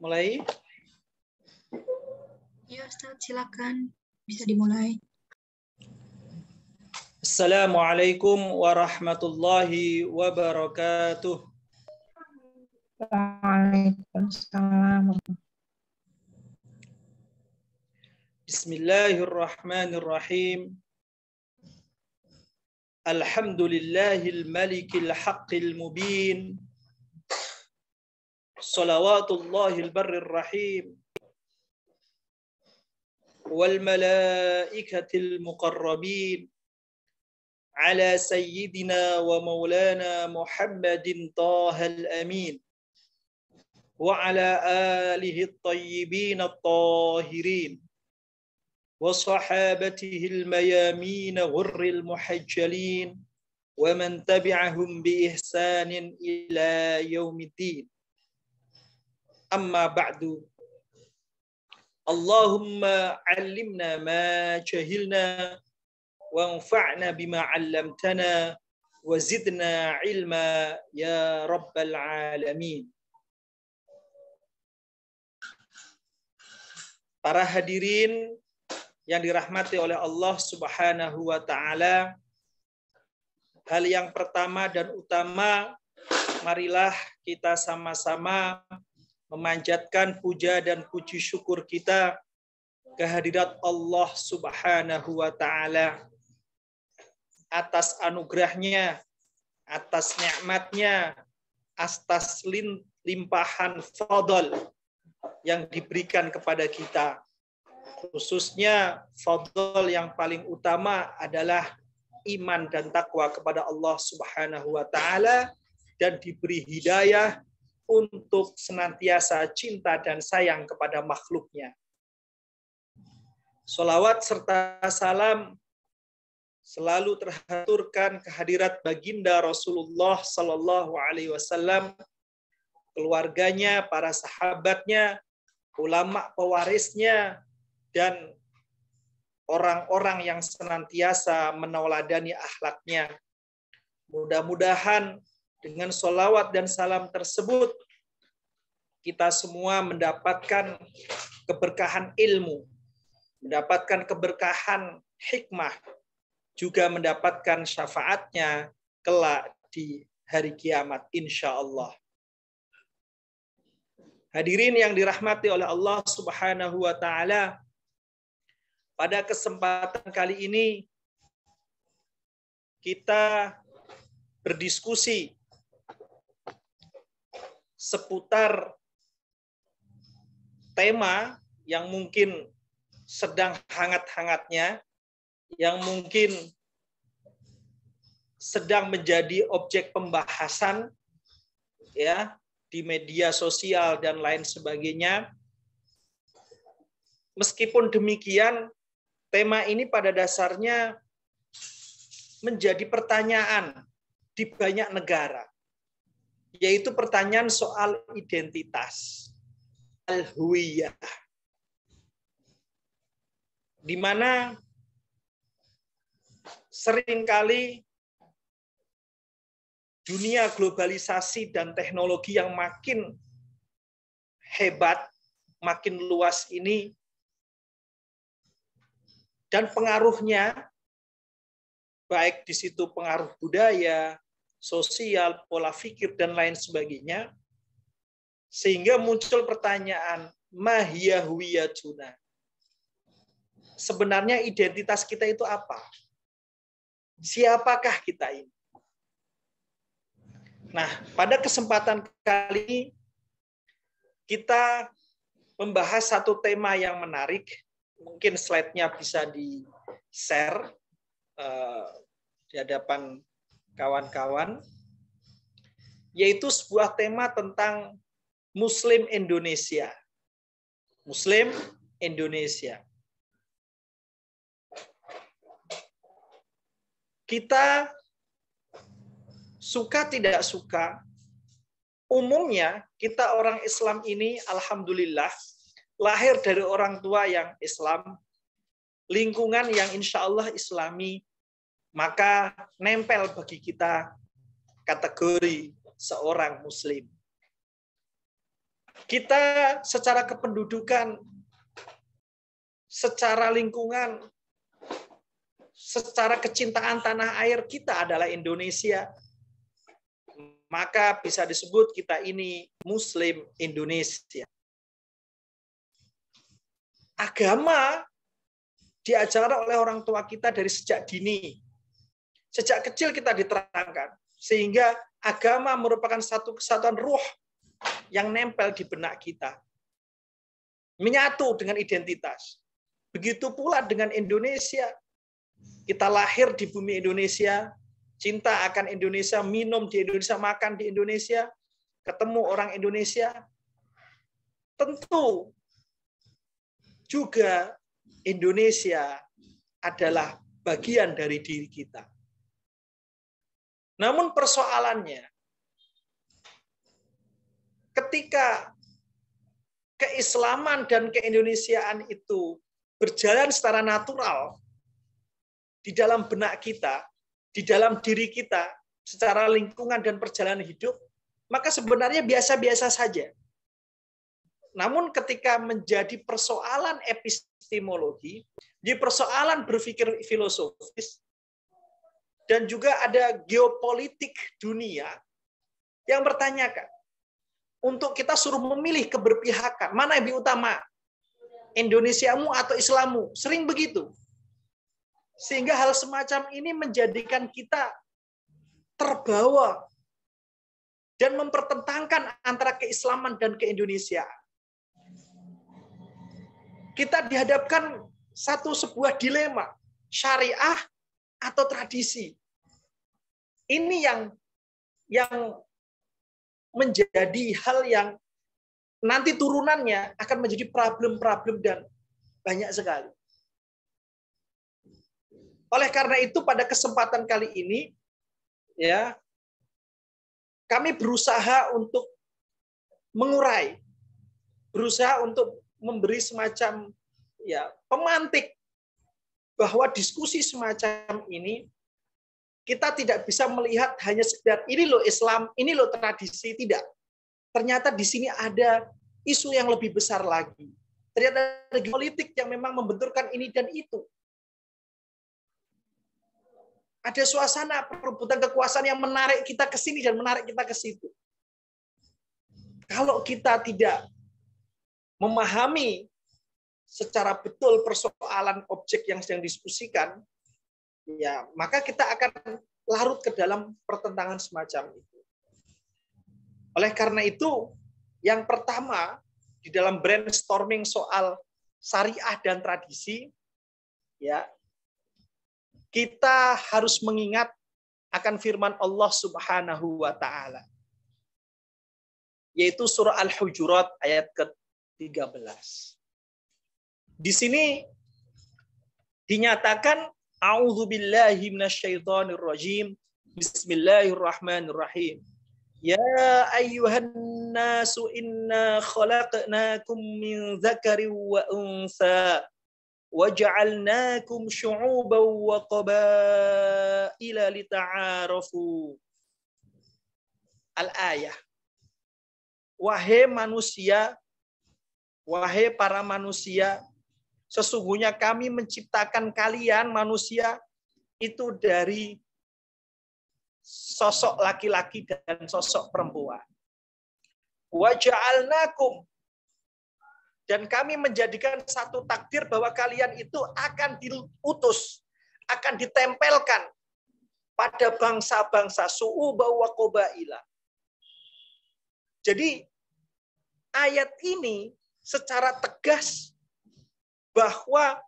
Mulai? Ya Ustaz, silakan. Bisa dimulai. Assalamualaikum warahmatullahi wabarakatuh. Waalaikumsalam. Bismillahirrahmanirrahim. Alhamdulillahil malikil haqqil mubin. Salawatullahil barrir rahim. Wal malaikatil muqarrabin. Ala sayyidina wa maulana Muhammadin tahal amin. Wa ala alihi at-tayyibin at-tahirin. وصحابته الميامين غر المحجلين ومن تبعهم بإحسان إلى يوم الدين أما بعد اللهم علمنا ما جهلنا وانفعنا بما علمتنا وزدنا علما يا رب العالمين. Para hadirin yang dirahmati oleh Allah Subhanahu wa taala, hal yang pertama dan utama, marilah kita sama-sama memanjatkan puja dan puji syukur kita kehadirat Allah Subhanahu wa taala atas anugerahnya, atas nikmatnya, atas limpahan fadl yang diberikan kepada kita. Khususnya fadl yang paling utama adalah iman dan takwa kepada Allah Subhanahu wa taala dan diberi hidayah untuk senantiasa cinta dan sayang kepada makhluknya. Sholawat serta salam selalu terhaturkan kehadirat baginda Rasulullah Sallallahu Alaihi Wasallam, keluarganya, para sahabatnya, ulama pewarisnya, dan orang-orang yang senantiasa meneladani akhlaknya. Mudah-mudahan dengan sholawat dan salam tersebut, kita semua mendapatkan keberkahan ilmu, mendapatkan keberkahan hikmah, juga mendapatkan syafaatnya kelak di hari kiamat, insya Allah. Hadirin yang dirahmati oleh Allah Subhanahu wa taala, pada kesempatan kali ini kita berdiskusi seputar tema yang mungkin sedang hangat-hangatnya, yang mungkin sedang menjadi objek pembahasan ya di media sosial dan lain sebagainya. Meskipun demikian, tema ini pada dasarnya menjadi pertanyaan di banyak negara, yaitu pertanyaan soal identitas, al-huwiyah, di mana seringkali dunia globalisasi dan teknologi yang makin hebat, makin luas ini, dan pengaruhnya, baik di situ pengaruh budaya, sosial, pola pikir, dan lain sebagainya, sehingga muncul pertanyaan, mahiyya huwiyatuna? Sebenarnya identitas kita itu apa? Siapakah kita ini? Nah, pada kesempatan kali ini, kita membahas satu tema yang menarik. Mungkin slide-nya bisa di-share di hadapan kawan-kawan, yaitu sebuah tema tentang Muslim Indonesia. Muslim Indonesia. Kita suka tidak suka, umumnya kita orang Islam ini, alhamdulillah, lahir dari orang tua yang Islam, lingkungan yang insya Allah Islami, maka nempel bagi kita kategori seorang Muslim. Kita secara kependudukan, secara lingkungan, secara kecintaan tanah air kita adalah Indonesia. Maka bisa disebut kita ini Muslim Indonesia. Agama diajarkan oleh orang tua kita dari sejak dini. Sejak kecil kita diterangkan. Sehingga agama merupakan satu kesatuan ruh yang nempel di benak kita. Menyatu dengan identitas. Begitu pula dengan Indonesia. Kita lahir di bumi Indonesia, cinta akan Indonesia, minum di Indonesia, makan di Indonesia, ketemu orang Indonesia. Tentu juga Indonesia adalah bagian dari diri kita. Namun persoalannya, ketika keislaman dan keindonesiaan itu berjalan secara natural di dalam benak kita, di dalam diri kita, secara lingkungan dan perjalanan hidup, maka sebenarnya biasa-biasa saja. Namun ketika menjadi persoalan epistemologi, di persoalan berpikir filosofis, dan juga ada geopolitik dunia yang bertanyakan, untuk kita suruh memilih keberpihakan, mana yang lebih utama, Indonesiamu atau Islammu? Sering begitu. Sehingga hal semacam ini menjadikan kita terbawa dan mempertentangkan antara keislaman dan keindonesiaan. Kita dihadapkan sebuah dilema, syariah atau tradisi. Ini yang menjadi hal yang nanti turunannya akan menjadi problem-problem dan banyak sekali. Oleh karena itu pada kesempatan kali ini ya kami berusaha untuk mengurai, berusaha untuk memberi semacam ya pemantik bahwa diskusi semacam ini kita tidak bisa melihat hanya sekedar ini loh Islam, ini loh tradisi, tidak. Ternyata di sini ada isu yang lebih besar lagi. Ternyata ada politik yang memang membenturkan ini dan itu. Ada suasana perebutan kekuasaan yang menarik kita ke sini dan menarik kita ke situ. Kalau kita tidak memahami secara betul persoalan objek yang sedang diskusikan, ya maka kita akan larut ke dalam pertentangan semacam itu. Oleh karena itu, yang pertama di dalam brainstorming soal syariah dan tradisi, ya kita harus mengingat akan firman Allah Subhanahu wa taala. Yaitu surah Al-Hujurat ayat ke-13. Di sini dinyatakan a'udzubillahi minasyaitonirrajim. Bismillahirrahmanirrahim. Ya ayyuhan nasu inna khalaqnakum min dzakarin wa unsa waja'alnakum syu'uban wa qabaila lita'arafu. Al-ayah. Wahai manusia, wahai para manusia, sesungguhnya kami menciptakan kalian manusia itu dari sosok laki-laki dan sosok perempuan. Wa ja'alnakum, dan kami menjadikan satu takdir bahwa kalian itu akan diutus, akan ditempelkan pada bangsa-bangsa su'uba wa qabaila. Jadi ayat ini secara tegas bahwa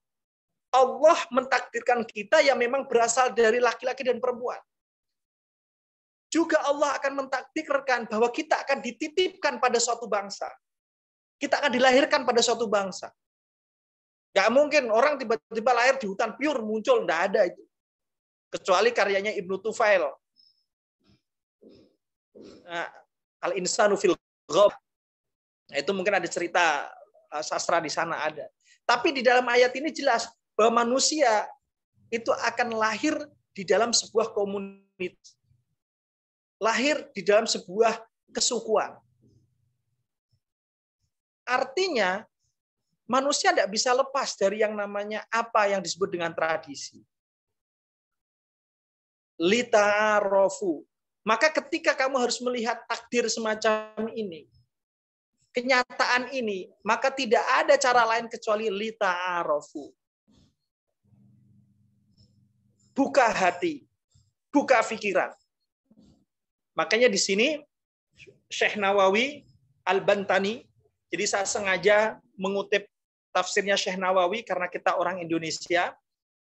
Allah mentakdirkan kita yang memang berasal dari laki-laki dan perempuan. Juga Allah akan mentakdirkan bahwa kita akan dititipkan pada suatu bangsa. Kita akan dilahirkan pada suatu bangsa. Gak mungkin orang tiba-tiba lahir di hutan pure muncul, nggak ada itu. Kecuali karyanya Ibnu Tufail. Al-Insanu fil Ghab. Itu mungkin ada cerita sastra di sana ada. Tapi di dalam ayat ini jelas bahwa manusia itu akan lahir di dalam sebuah komunitas. Lahir di dalam sebuah kesukuan. Artinya, manusia tidak bisa lepas dari yang namanya apa yang disebut dengan tradisi. Lita'arofu. Maka ketika kamu harus melihat takdir semacam ini, kenyataan ini, maka tidak ada cara lain kecuali lita'arofu. Buka hati, buka pikiran. Makanya di sini Syekh Nawawi Al-Bantani, jadi saya sengaja mengutip tafsirnya Syekh Nawawi karena kita orang Indonesia,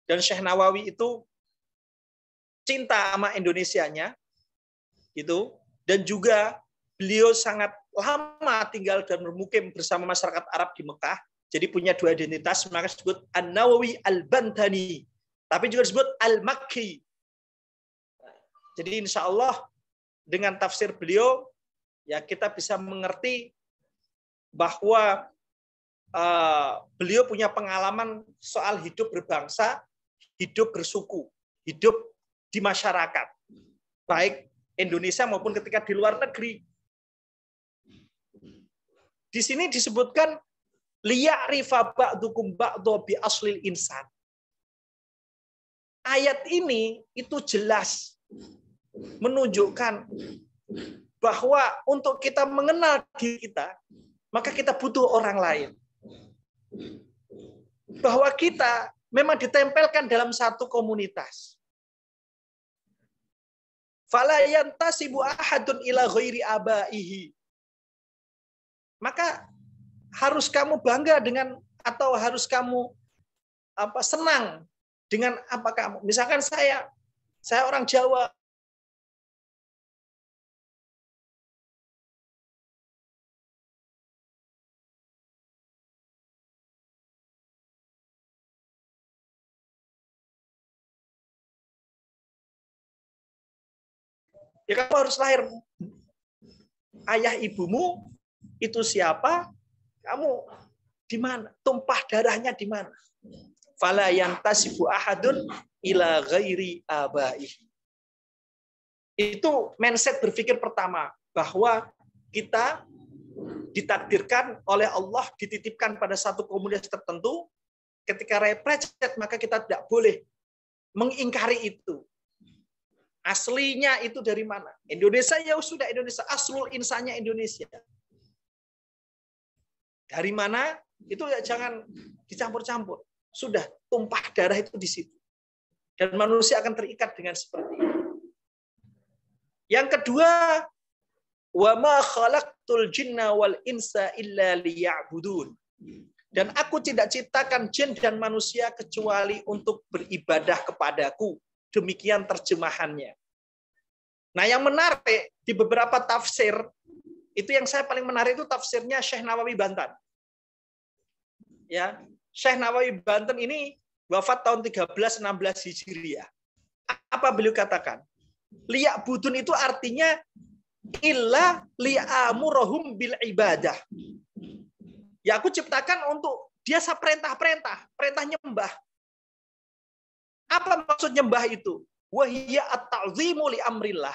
dan Syekh Nawawi itu cinta sama Indonesianya, gitu, dan juga beliau sangat lama tinggal dan bermukim bersama masyarakat Arab di Mekah, jadi punya dua identitas, maka disebut An-Nawawi Al-Bantani, tapi juga disebut Al-Makki. Jadi insya Allah dengan tafsir beliau, ya kita bisa mengerti bahwa beliau punya pengalaman soal hidup berbangsa, hidup bersuku, hidup di masyarakat, baik Indonesia maupun ketika di luar negeri. Di sini disebutkan liya'rifa ba'dukum ba'du bi aslil insan. Ayat ini itu jelas menunjukkan bahwa untuk kita mengenal diri kita, maka kita butuh orang lain. Bahwa kita memang ditempelkan dalam satu komunitas. Fala yantasibu ahadun ila ghairi abaihi. Maka harus kamu bangga dengan, atau harus kamu senang dengan apa kamu. Misalkan saya orang Jawa, ya kamu harus lahir. Ayah ibumu itu siapa? Kamu di mana? Tumpah darahnya di mana? Fala yantasibu ahadun ila ghairi abaihi. Itu mindset berpikir pertama, bahwa kita ditakdirkan oleh Allah, dititipkan pada satu komunitas tertentu. Ketika reprecet, maka kita tidak boleh mengingkari itu. Aslinya itu dari mana? Indonesia, ya sudah Indonesia. Aslul insannya Indonesia. Dari mana? Itu ya jangan dicampur-campur. Sudah, tumpah darah itu di situ. Dan manusia akan terikat dengan seperti itu. Yang kedua, wa ma khalaqtul jinna wal insa illa liya'budun. Dan aku tidak ciptakan jin dan manusia kecuali untuk beribadah kepadaku. Demikian terjemahannya. Nah, yang menarik di beberapa tafsir, itu yang saya paling menarik itu tafsirnya Syekh Nawawi Banten. Ya, Syekh Nawawi Banten ini wafat tahun 1316 Hijriah. Apa beliau katakan? Liya'budun itu artinya illa li'amurahum bil ibadah. Ya aku ciptakan untuk dia perintah-perintah, perintah nyembah. Apa maksud nyembah itu? Wahiyya at-ta'zimu li amrillah.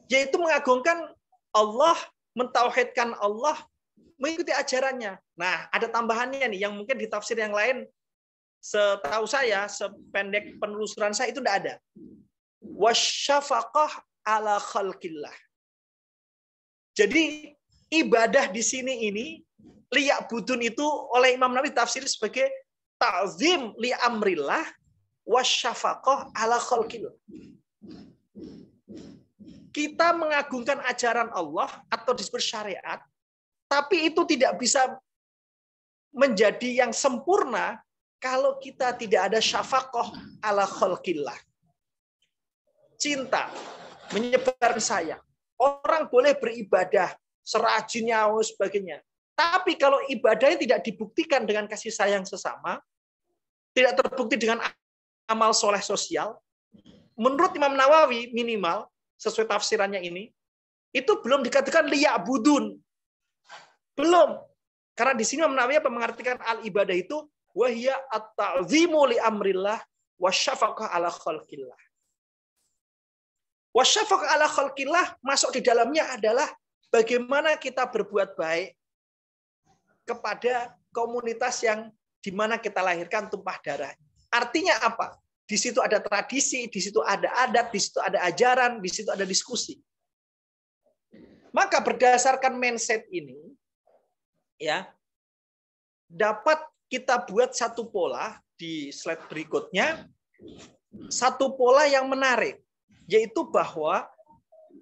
Yaitu mengagungkan Allah, mentauhidkan Allah, mengikuti ajarannya. Nah, ada tambahannya nih yang mungkin di tafsir yang lain, setahu saya, sependek penelusuran saya itu tidak ada. Wasyafaqah ala khalqillah. Jadi ibadah di sini ini liya'budun itu oleh Imam Nawawi tafsir sebagai ta'zim li amrillah wasyafaqah ala khalqillah. Kita mengagungkan ajaran Allah atau disebut syariat, tapi itu tidak bisa menjadi yang sempurna kalau kita tidak ada syafaqah ala khalqillah. Cinta, menyebar sayang. Orang boleh beribadah, serajinnya, dan sebagainya. Tapi kalau ibadahnya tidak dibuktikan dengan kasih sayang sesama, tidak terbukti dengan amal soleh sosial, menurut Imam Nawawi minimal, sesuai tafsirannya ini, itu belum dikatakan liya'budun. Belum. Karena di sini Imam Nawawi mengartikan al-ibadah itu, wahiyya at-ta'zimu li amrillah wasyafaqah ala khalqillah. Wasyafaqah ala khalqillah masuk di dalamnya adalah bagaimana kita berbuat baik kepada komunitas yang di mana kita lahirkan tumpah darah. Artinya apa? Di situ ada tradisi, di situ ada adat, di situ ada ajaran, di situ ada diskusi. Maka berdasarkan mindset ini, ya, dapat kita buat satu pola di slide berikutnya, satu pola yang menarik, yaitu bahwa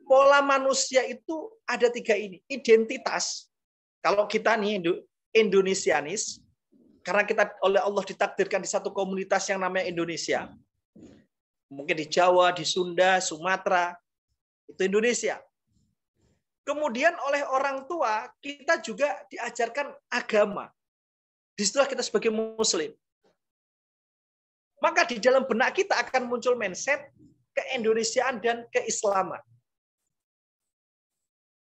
pola manusia itu ada 3 ini. Identitas, kalau kita nih Indonesianis, karena kita oleh Allah ditakdirkan di satu komunitas yang namanya Indonesia. Mungkin di Jawa, di Sunda, Sumatera, itu Indonesia. Kemudian oleh orang tua, kita juga diajarkan agama. Disitulah kita sebagai Muslim. Maka di dalam benak kita akan muncul mindset keindonesiaan dan keislaman.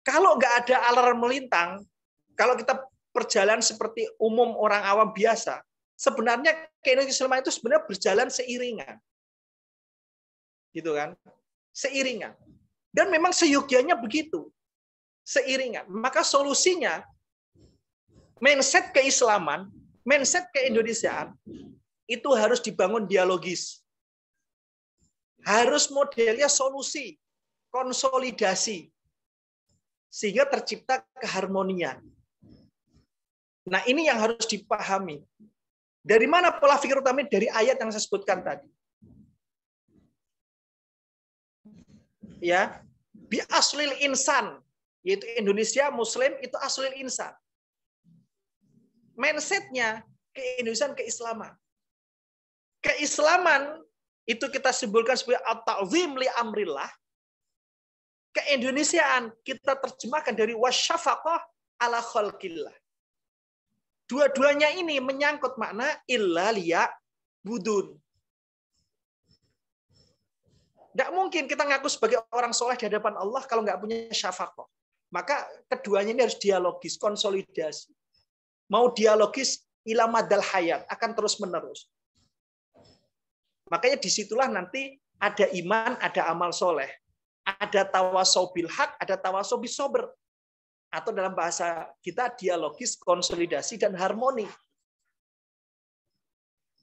Kalau nggak ada alarm melintang, kalau kita berjalan seperti umum orang awam biasa, sebenarnya keislaman itu sebenarnya berjalan seiringan. Gitu kan? Seiringan. Dan memang seyogianya begitu. Seiringan. Maka solusinya, mindset keislaman, mindset keindonesiaan, itu harus dibangun dialogis. Harus modelnya solusi, konsolidasi. Sehingga tercipta keharmonian. Nah, ini yang harus dipahami. Dari mana pola pikir utama? Dari ayat yang saya sebutkan tadi. Ya, bi aslil insan, yaitu Indonesia Muslim itu aslil insan. Mindsetnya keindonesiaan, keislaman. Keislaman itu kita simbolkan sebagai at-ta'zim li amrillah. Keindonesiaan kita terjemahkan dari wasyafaqah ala khalqillah. Dua-duanya ini menyangkut makna illa liya budun. Tidak mungkin kita ngaku sebagai orang soleh di hadapan Allah kalau nggak punya syafaqah. Maka keduanya ini harus dialogis, konsolidasi. Mau dialogis ila madal hayat, akan terus-menerus. Makanya disitulah nanti ada iman, ada amal soleh. Ada tawasau bil haq, ada tawasau bis sabr. Atau dalam bahasa kita dialogis, konsolidasi, dan harmoni.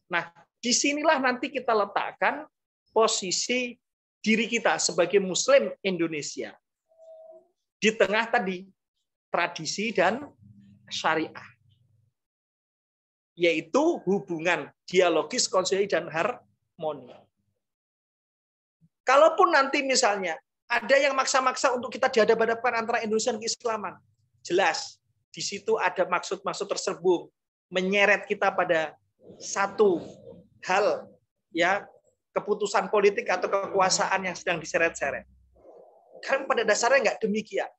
Nah, disinilah nanti kita letakkan posisi diri kita sebagai Muslim Indonesia. Di tengah tadi, tradisi dan syariah. Yaitu hubungan dialogis, konsolidasi, dan harmoni. Kalaupun nanti misalnya ada yang maksa-maksa untuk kita dihadap-hadapkan antara Indonesia dan keislaman, jelas di situ ada maksud-maksud terselubung menyeret kita pada satu hal, ya, keputusan politik atau kekuasaan yang sedang diseret-seret. Kan pada dasarnya nggak demikian.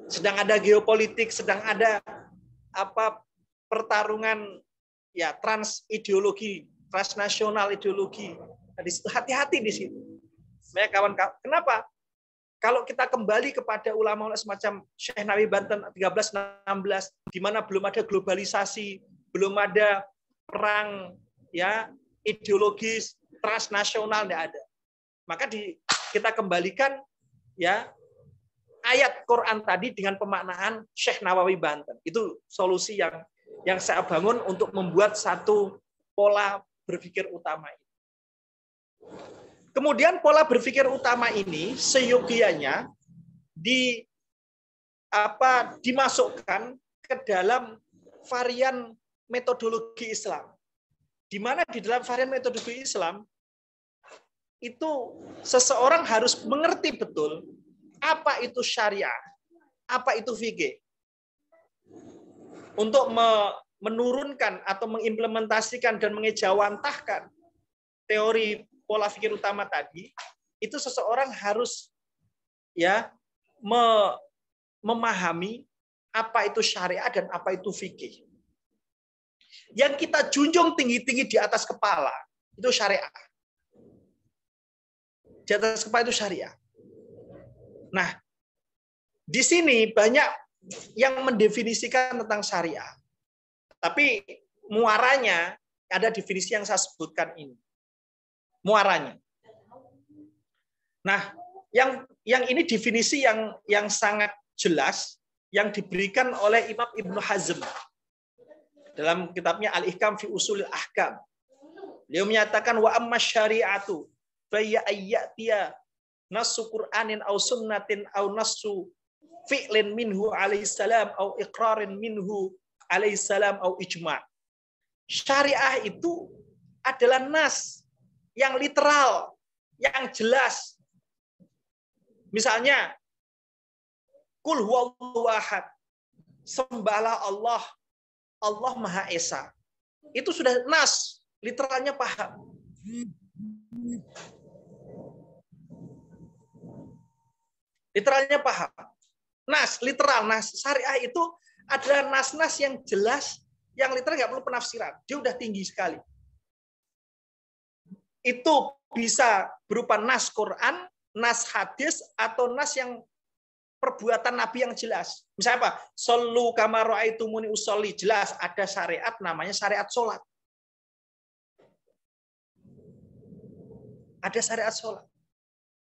Sedang ada geopolitik, sedang ada pertarungan, ya, trans ideologi, transnasional ideologi. Nah, di situ hati-hati di situ. Banyak kawan-kawan. Kenapa? Kalau kita kembali kepada ulama semacam Syekh Nawawi Banten 1316, di mana belum ada globalisasi, belum ada perang, ya, ideologis transnasional, tidak ada. Maka kita kembalikan, ya, ayat Quran tadi dengan pemaknaan Syekh Nawawi Banten. Itu solusi yang saya bangun untuk membuat satu pola berpikir utama ini. Kemudian pola berpikir utama ini seyogianya dimasukkan ke dalam varian metodologi Islam. Di mana di dalam varian metodologi Islam itu seseorang harus mengerti betul apa itu syariah, apa itu fikih. Untuk menurunkan atau mengimplementasikan dan mengejawantahkan teori pola pikir utama tadi, itu seseorang harus, ya, memahami apa itu syariat dan apa itu fikih. Yang kita junjung tinggi-tinggi di atas kepala itu syariat. Di atas kepala itu syariat. Nah, di sini banyak yang mendefinisikan tentang syariat. Tapi muaranya ada definisi yang saya sebutkan ini. Muaranya. Nah, yang ini definisi yang sangat jelas, yang diberikan oleh Imam Ibnu Hazm dalam kitabnya Al-Ihkam fi Ushulil Ahkam. Beliau menyatakan wa amma syari'atu fa ya ayyatiya nassu Qur'anin aw sunnatin aw nassu fi'lin minhu alaihi salam aw iqrarin minhu alaihi salam aw ijma'. Syariah itu adalah nas yang literal, yang jelas. Misalnya Qul huwallahu ahad. Sembahlah Allah. Allah Maha Esa. Itu sudah nas, literalnya paham. Literalnya paham. Nas, literal, nas. Syariah itu adalah nas-nas yang jelas, yang literal nggak perlu penafsiran. Dia udah tinggi sekali. Itu bisa berupa nas Quran, nas hadis, atau nas yang perbuatan Nabi yang jelas. Misalnya apa? Shollu kama ra'aitumuni usolli. Jelas ada syariat namanya syariat sholat. Ada syariat sholat.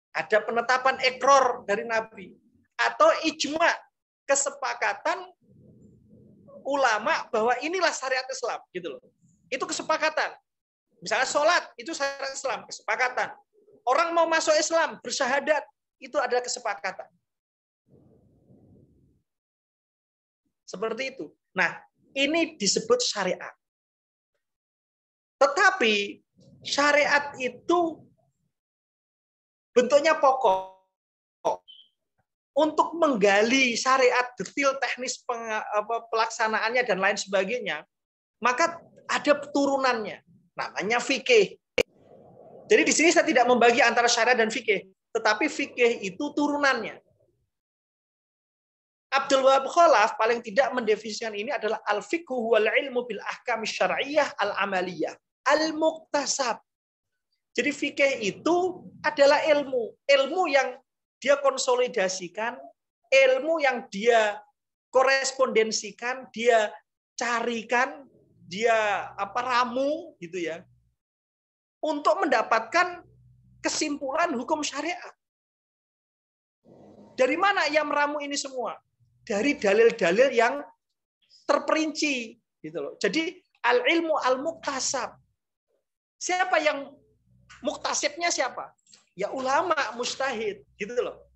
Ada penetapan iqrar dari Nabi. Atau ijma, kesepakatan ulama bahwa inilah syariat Islam. Gitu loh. Itu kesepakatan. Misalnya sholat, itu syariat Islam. Kesepakatan. Orang mau masuk Islam, bersyahadat, itu adalah kesepakatan. Seperti itu. Nah, ini disebut syariat. Tetapi syariat itu bentuknya pokok. Untuk menggali syariat detail teknis pelaksanaannya dan lain sebagainya, maka ada turunannya. Namanya fikih. Jadi di sini saya tidak membagi antara syariat dan fikih, tetapi fikih itu turunannya. Abdul Wahab Khalaf paling tidak mendefinisikan ini adalah al-fiqhu wal ilmu bil ahkam syar'iyyah al-amaliyah al-muktasab. Jadi fikih itu adalah ilmu yang dia konsolidasikan, ilmu yang dia korespondensikan, dia carikan, dia ramu gitu ya. Untuk mendapatkan kesimpulan hukum syariat. Dari mana ia meramu ini semua? Dari dalil-dalil yang terperinci gitu loh. Jadi al-ilmu al-muktasab. Siapa yang muktasibnya siapa? Ya ulama, mujtahid gitu loh.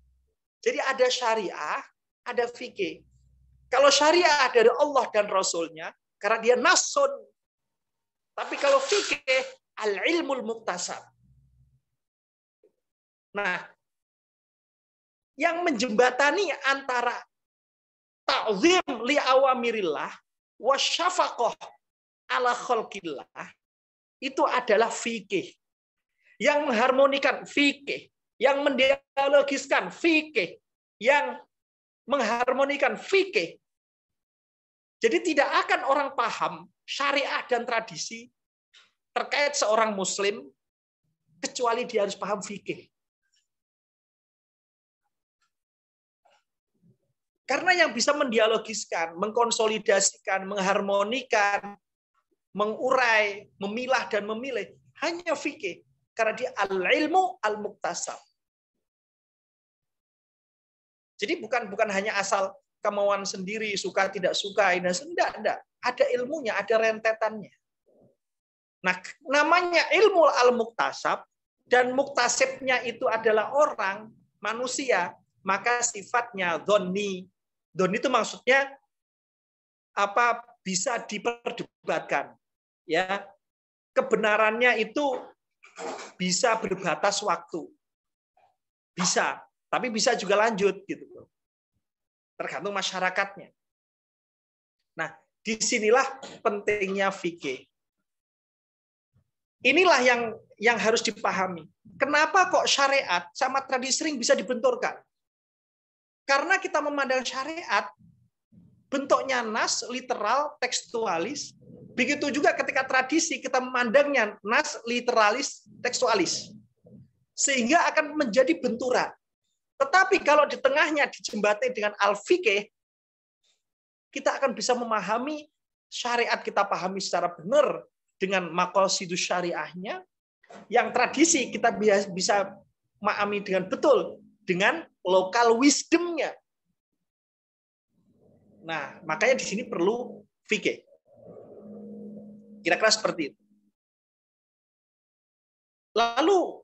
Jadi ada syariah, ada fikih. Kalau syariah dari Allah dan Rasulnya karena dia nasun. Tapi kalau fikih al-ilmul muktasab. Nah, yang menjembatani antara ta'zim li awamirillah wa syafaqah ala khalqillah itu adalah fikih. Yang mengharmonikan fikih, yang mendialogiskan fikih, yang mengharmonikan fikih. Jadi tidak akan orang paham syariah dan tradisi terkait seorang muslim kecuali dia harus paham fikih. Karena yang bisa mendialogiskan, mengkonsolidasikan, mengharmonikan, mengurai, memilah dan memilih hanya fikih. Karena dia al-ilmu al-muktasab. Jadi bukan hanya asal kemauan sendiri, suka tidak suka, enggak. Ada ilmunya, ada rentetannya. Nah, namanya ilmu al-muktasab dan muktasibnya itu adalah orang, manusia, maka sifatnya dhonni. Dhonni itu maksudnya bisa diperdebatkan. Ya. Kebenarannya itu bisa berbatas waktu. Bisa, tapi bisa juga lanjut gitu. Tergantung masyarakatnya. Nah, disinilah pentingnya fikih. Inilah yang harus dipahami. Kenapa kok syariat sama tradisi sering bisa dibenturkan? Karena kita memandang syariat bentuknya nas, literal, tekstualis. Begitu juga ketika tradisi kita memandangnya nas, literalis, tekstualis. Sehingga akan menjadi benturan. Tetapi kalau di tengahnya dijembatani dengan al-fiqih, kita akan bisa memahami syariat kita pahami secara benar dengan maqasidus syariahnya. Yang tradisi kita bisa memahami dengan betul dengan lokal wisdomnya. Nah, makanya di sini perlu fikih. Kira-kira seperti itu. Lalu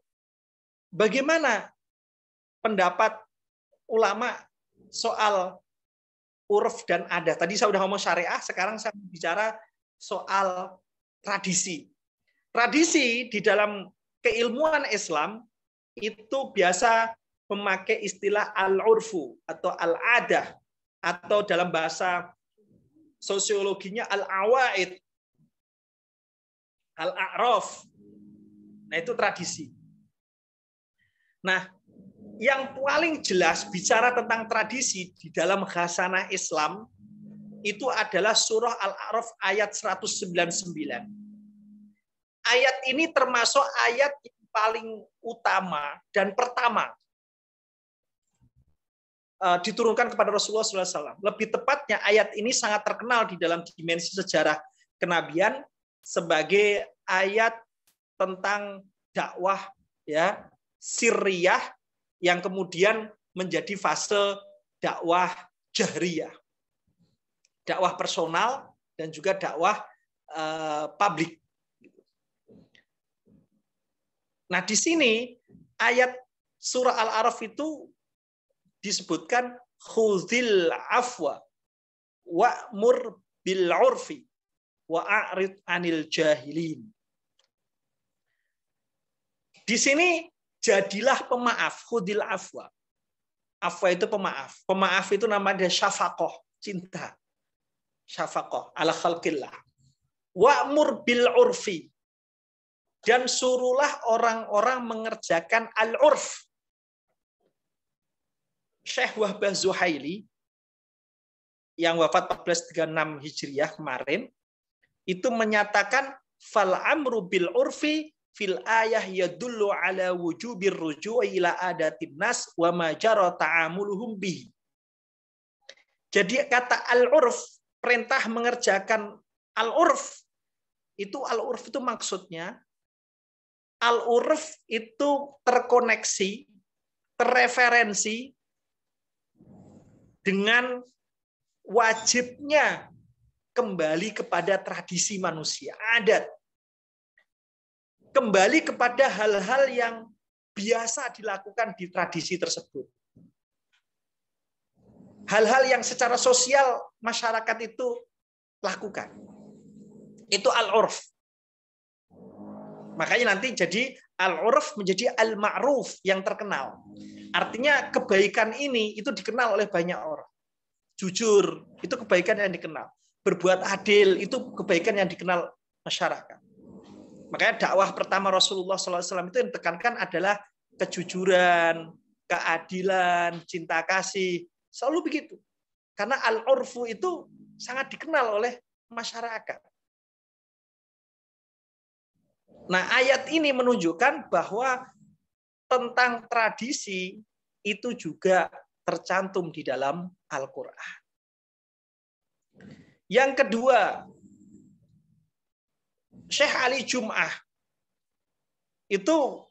bagaimana pendapat ulama soal uruf dan adat? Tadi saya sudah ngomong syariah, sekarang saya bicara soal tradisi. Tradisi di dalam keilmuan Islam itu biasa memakai istilah al-urfu atau al-adah, atau dalam bahasa sosiologinya al-awaid, al-a'raf. Nah, itu tradisi. Nah, yang paling jelas bicara tentang tradisi di dalam khasanah Islam itu adalah surah Al-A'raf ayat 199. Ayat ini termasuk ayat yang paling utama dan pertama diturunkan kepada Rasulullah SAW. Lebih tepatnya ayat ini sangat terkenal di dalam dimensi sejarah kenabian sebagai ayat tentang dakwah ya sirriyah yang kemudian menjadi fase dakwah jahriyah, dakwah personal dan juga dakwah publik. Nah, di sini ayat surah Al-A'raf itu disebutkan khudhil afwa wa'mur bil 'urfi wa'rid 'anil jahilin. Di sini jadilah pemaaf, khudhil afwa. Afwa itu pemaaf. Pemaaf itu namanya syafaqah, cinta. Syafaqah ala khalqillah. Wa'mur bil 'urfi. Dan suruhlah orang-orang mengerjakan al-'urf. Syekh Wahbah Zuhaili yang wafat 1436 Hijriah kemarin itu menyatakan fal amru bil 'urfi fil ayah yadullu ala wujubir ruju'i ila adatin nas wa ma jara ta'amuluhum bihi. Jadi kata al-'urf, perintah mengerjakan al-'urf itu maksudnya al-'urf itu terkoneksi, terreferensi dengan wajibnya kembali kepada tradisi manusia, adat. Kembali kepada hal-hal yang biasa dilakukan di tradisi tersebut. Hal-hal yang secara sosial masyarakat itu lakukan. Itu al-'urf. Makanya nanti jadi al-'urf menjadi al-ma'ruf yang terkenal. Artinya kebaikan ini itu dikenal oleh banyak orang. Jujur, itu kebaikan yang dikenal. Berbuat adil, itu kebaikan yang dikenal masyarakat. Makanya dakwah pertama Rasulullah SAW itu yang ditekankan adalah kejujuran, keadilan, cinta kasih. Selalu begitu. Karena al-'urfu itu sangat dikenal oleh masyarakat. Nah, ayat ini menunjukkan bahwa tentang tradisi itu juga tercantum di dalam Al-Quran. Yang kedua, Syekh Ali Jum'ah itu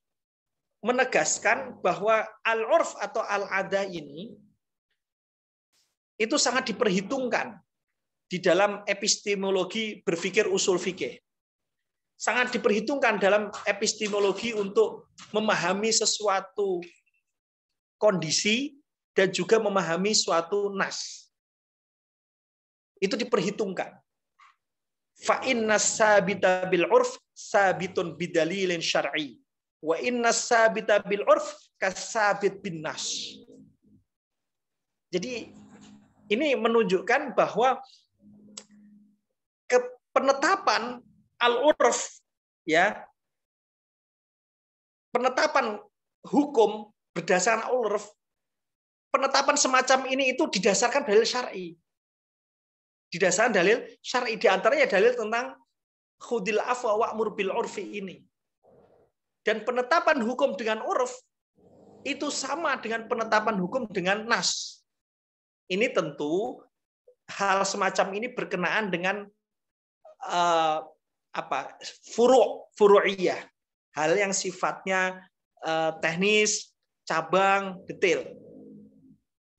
menegaskan bahwa al-'urf atau al-'adah ini itu sangat diperhitungkan di dalam epistemologi berpikir usul fikih. Sangat diperhitungkan dalam epistemologi untuk memahami sesuatu kondisi dan juga memahami suatu nas. Itu diperhitungkan. Fa inna sabita bil 'urf sabitun bidalilin syar'i wa inna sabita bil 'urf kasabit bin nas. Jadi ini menunjukkan bahwa penetapan al-'urf ya, penetapan hukum berdasarkan al-'urf, penetapan semacam ini itu didasarkan dalil syar'i. Didasarkan dalil syar'i, di antaranya dalil tentang khudil afwa wa'mur bil 'urfi ini. Dan penetapan hukum dengan 'urf itu sama dengan penetapan hukum dengan nas. Ini tentu hal semacam ini berkenaan dengan furu'iyah, hal yang sifatnya teknis, cabang, detail.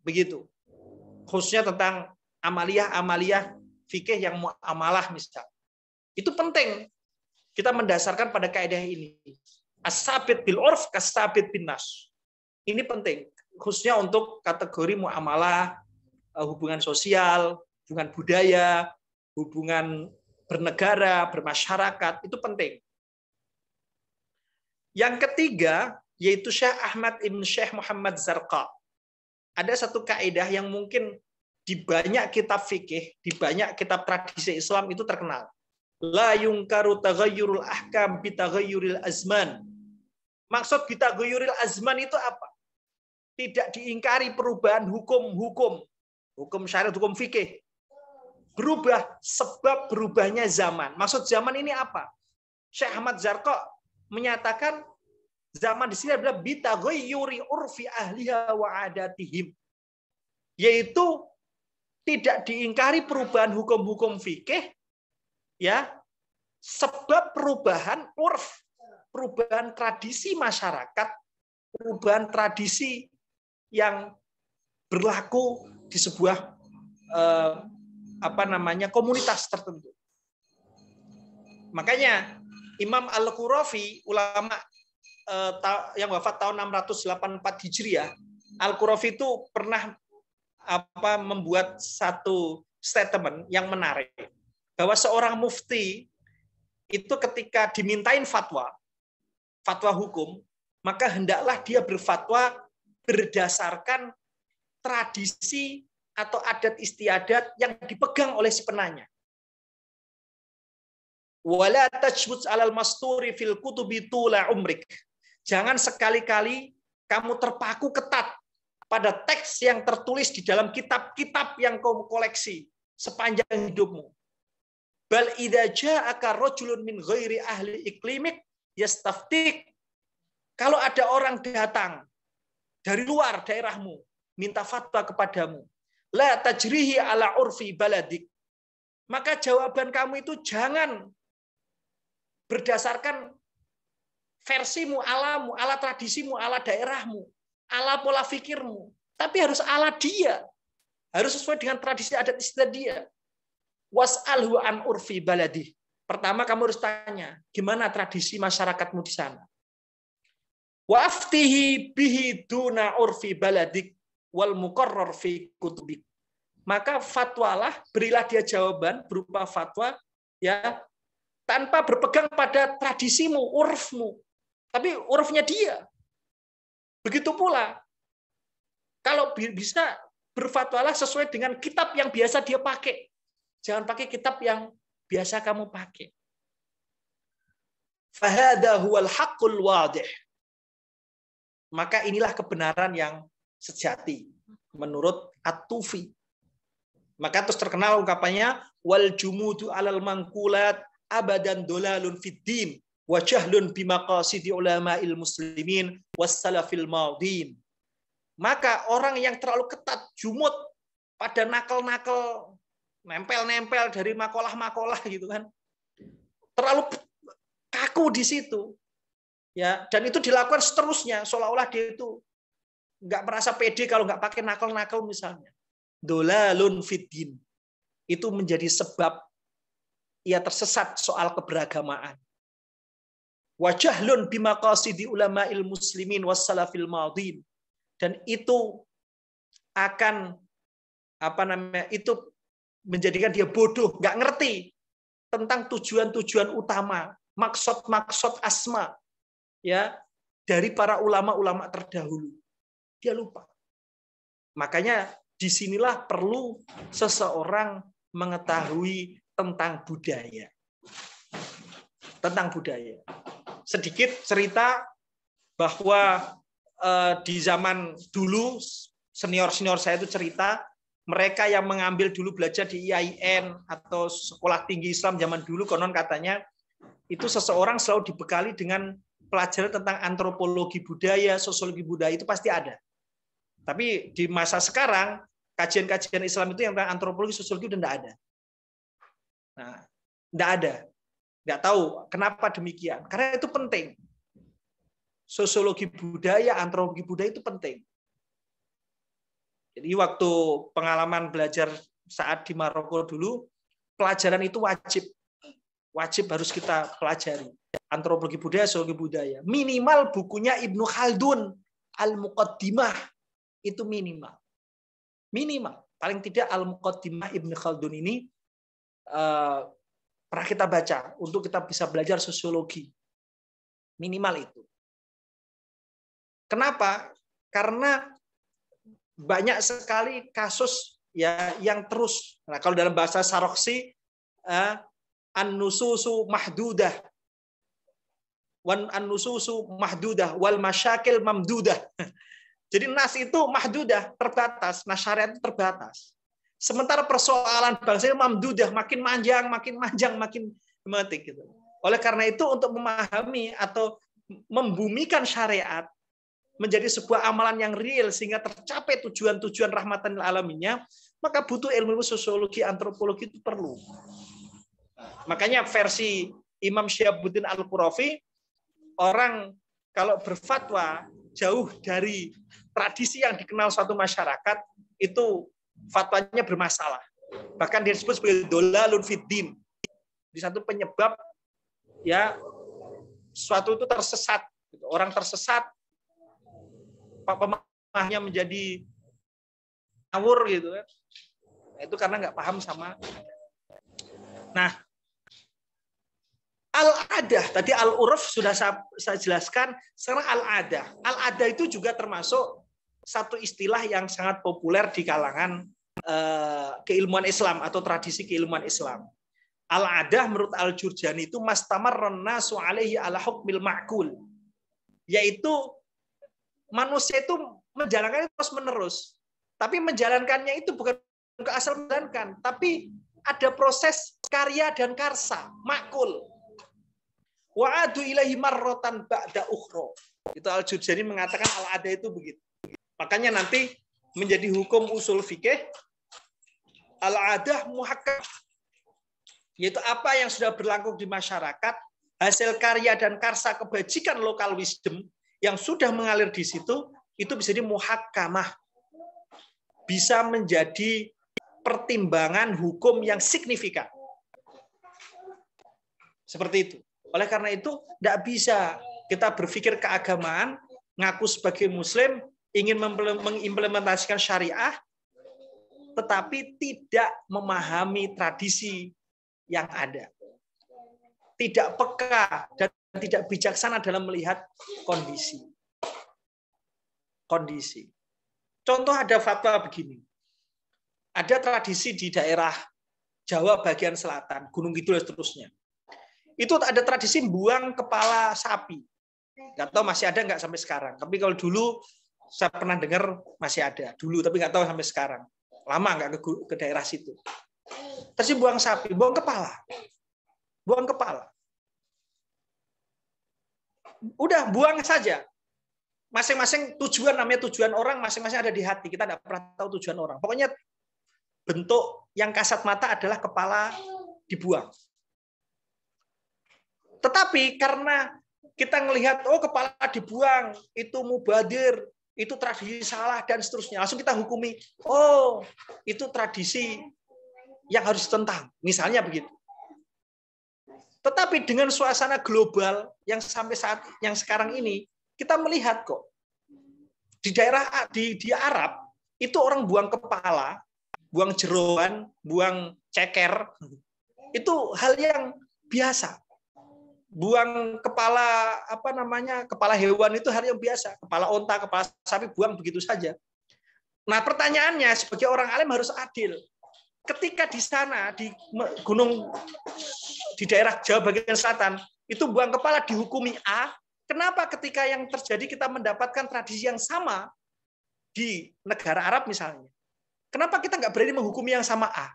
Begitu. Khususnya tentang Amaliyah fikih yang muamalah misal. Itu penting. Kita mendasarkan pada kaidah ini. As-sabit bil urf kas-sabit bin nas. Ini penting, khususnya untuk kategori muamalah, hubungan sosial, hubungan budaya, hubungan bernegara, bermasyarakat, itu penting. Yang ketiga, yaitu Syekh Ahmad ibn Syekh Muhammad Zarqa. Ada satu kaidah yang mungkin di banyak kitab fikih, di banyak kitab tradisi Islam itu terkenal. La yungkaru taghayyurul ahkam bi taghayyuril azman. Maksud bi taghayyuril azman itu apa? Tidak diingkari perubahan hukum syariat, hukum fikih. Berubah sebab berubahnya zaman. Maksud zaman ini apa? Syekh Ahmad Zarqa menyatakan zaman di sini adalah bi taghayyuri urfi ahliha wa adatihim. Yaitu tidak diingkari perubahan hukum-hukum fikih, ya, sebab perubahan urf, perubahan tradisi masyarakat, perubahan tradisi yang berlaku di sebuah komunitas tertentu. Makanya Imam Al-Qurafi, ulama yang wafat tahun 684 Hijriah, Al-Qurafi itu pernah membuat satu statement yang menarik, bahwa seorang mufti itu ketika dimintain fatwa hukum, maka hendaklah dia berfatwa berdasarkan tradisi atau adat istiadat yang dipegang oleh si penanya. Wala tajwuz 'alal masturi fil kutubi tula umrik. Jangan sekali-kali kamu terpaku ketat pada teks yang tertulis di dalam kitab-kitab yang kamu koleksi sepanjang hidupmu. Bal idza ja'aka rajulun min ghairi ahli iklimik yastaftik. Kalau ada orang datang dari luar daerahmu minta fatwa kepadamu, la tajrihi ala urfi baladik. Maka jawaban kamu itu jangan berdasarkan versimu, alamu, ala tradisimu, ala daerahmu, ala pola fikirmu, tapi harus ala dia. Harus sesuai dengan tradisi adat istiadat dia. Was'alhu an urfi baladi. Pertama kamu harus tanya, gimana tradisi masyarakatmu di sana? Waftihi bihi duna urfi baladik wal muqarrar fi kutubik. Maka fatwalah, berilah dia jawaban berupa fatwa, ya, tanpa berpegang pada tradisimu, urfmu, tapi urfnya dia. Begitu pula, kalau bisa berfatwalah sesuai dengan kitab yang biasa dia pakai. Jangan pakai kitab yang biasa kamu pakai. Fahada huwal haqqul wadih. Maka inilah kebenaran yang sejati menurut At-Tufi. Maka terus terkenal ungkapannya wal jumudu alal mangkulat abadan dolalun fid din wa jahlun bimaqasidi ulama'il muslimin was salafil maudin. Maka orang yang terlalu ketat, jumud pada nakal-nakal, nempel-nempel dari makalah-makalah gitu kan, terlalu kaku di situ, ya, dan itu dilakukan seterusnya, seolah-olah dia itu nggak merasa pede kalau nggak pakai nakal-nakal misalnya. Dolalun fiddin, itu menjadi sebab ia tersesat soal keberagamaan. Wajahlun bimaqasidi ulama'il muslimin was salafil maudin. Dan itu akan itu menjadikan dia bodoh, nggak ngerti tentang tujuan-tujuan utama, maksud-maksud asma, ya, dari para ulama-ulama terdahulu. Dia lupa. Makanya disinilah perlu seseorang mengetahui tentang budaya. Tentang budaya. Sedikit cerita bahwa di zaman dulu, senior-senior saya itu cerita, mereka yang mengambil dulu belajar di IAIN atau Sekolah Tinggi Islam zaman dulu, konon katanya, itu seseorang selalu dibekali dengan pelajaran tentang antropologi budaya, sosiologi budaya, itu pasti ada. Tapi di masa sekarang, kajian-kajian Islam itu yang tentang antropologi, sosiologi udah enggak ada. Nah, enggak ada. Enggak tahu kenapa demikian. Karena itu penting. Sosiologi budaya, antropologi budaya itu penting. Jadi waktu pengalaman belajar saat di Maroko dulu, pelajaran itu wajib harus kita pelajari. Antropologi budaya, sosiologi budaya. Minimal bukunya Ibnu Khaldun, Al-Muqaddimah, itu minimal. Minimal. Paling tidak Al-Muqaddimah Ibnu Khaldun ini pernah kita baca untuk kita bisa belajar sosiologi. Minimal itu. Kenapa? Karena banyak sekali kasus ya yang terus. Nah, kalau dalam bahasa Saroksi, an-nususu mahdudah, an-nususu mahdudah, wal masyakil mamdudah. Jadi nas itu mahdudah, terbatas, nas syariat itu terbatas. Sementara persoalan bangsa ini mamdudah, makin manjang, makin memetik gitu. Oleh karena itu untuk memahami atau membumikan syariat menjadi sebuah amalan yang real sehingga tercapai tujuan-tujuan rahmatan lil alaminnya, maka butuh ilmu sosiologi, antropologi itu perlu. Makanya versi Imam Syihabuddin Al-Qurafi, orang kalau berfatwa jauh dari tradisi yang dikenal suatu masyarakat, itu fatwanya bermasalah. Bahkan dia disebut sebagai dolalun fiddin. Di satu penyebab ya suatu itu tersesat. Orang tersesat, pemahamannya menjadi ngawur gitu kan. Itu karena nggak paham sama. Nah, al-adah tadi al-uruf sudah saya jelaskan. Sekarang al-adah. Al-adah itu juga termasuk satu istilah yang sangat populer di kalangan keilmuan Islam atau tradisi keilmuan Islam. Al-adah menurut Al-Jurjani itu mastamarran nasu alaihi ala hukmil ma'kul. Yaitu manusia itu menjalankan terus-menerus. Tapi menjalankannya itu bukan asal menjalankan, tapi ada proses karya dan karsa, makul. Wa'adu ilaihi marrotan ba'da ukhra. Itu Al-Jurjani mengatakan al-ada itu begitu. Makanya nanti menjadi hukum usul fikih, al-adah muhakkam. Yaitu apa yang sudah berlangsung di masyarakat, hasil karya dan karsa kebajikan lokal wisdom, yang sudah mengalir di situ, itu bisa jadi muhakkamah. Bisa menjadi pertimbangan hukum yang signifikan. Seperti itu. Oleh karena itu, tidak bisa kita berpikir keagamaan, ngaku sebagai muslim, ingin mengimplementasikan syariah, tetapi tidak memahami tradisi yang ada. Tidak peka dan tidak bijaksana dalam melihat kondisi. Contoh ada fatwa begini. Ada tradisi di daerah Jawa bagian selatan, Gunung Kidul dan seterusnya. Itu ada tradisi buang kepala sapi. Nggak tahu masih ada nggak sampai sekarang. Tapi kalau dulu saya pernah dengar masih ada. Dulu, tapi nggak tahu sampai sekarang. Lama nggak ke daerah situ. Tradisi buang sapi, buang kepala. Buang kepala. Udah, buang saja. Masing-masing tujuan, namanya tujuan orang, masing-masing ada di hati. Kita tidak pernah tahu tujuan orang. Pokoknya bentuk yang kasat mata adalah kepala dibuang. Tetapi karena kita melihat, oh kepala dibuang, itu mubadir, itu tradisi salah, dan seterusnya. Langsung kita hukumi, oh itu tradisi yang harus ditentang. Misalnya begitu. Tetapi dengan suasana global yang sampai saat yang sekarang ini, kita melihat kok di daerah di Arab itu orang buang kepala, buang jeroan, buang ceker, itu hal yang biasa. Buang kepala kepala hewan itu hal yang biasa. Kepala onta, kepala sapi buang begitu saja. Nah, pertanyaannya sebagai orang alim harus adil. Ketika di sana di gunung di daerah Jawa bagian selatan itu buang kepala dihukumi A, kenapa ketika yang terjadi kita mendapatkan tradisi yang sama di negara Arab misalnya, kenapa kita nggak berani menghukumi yang sama A?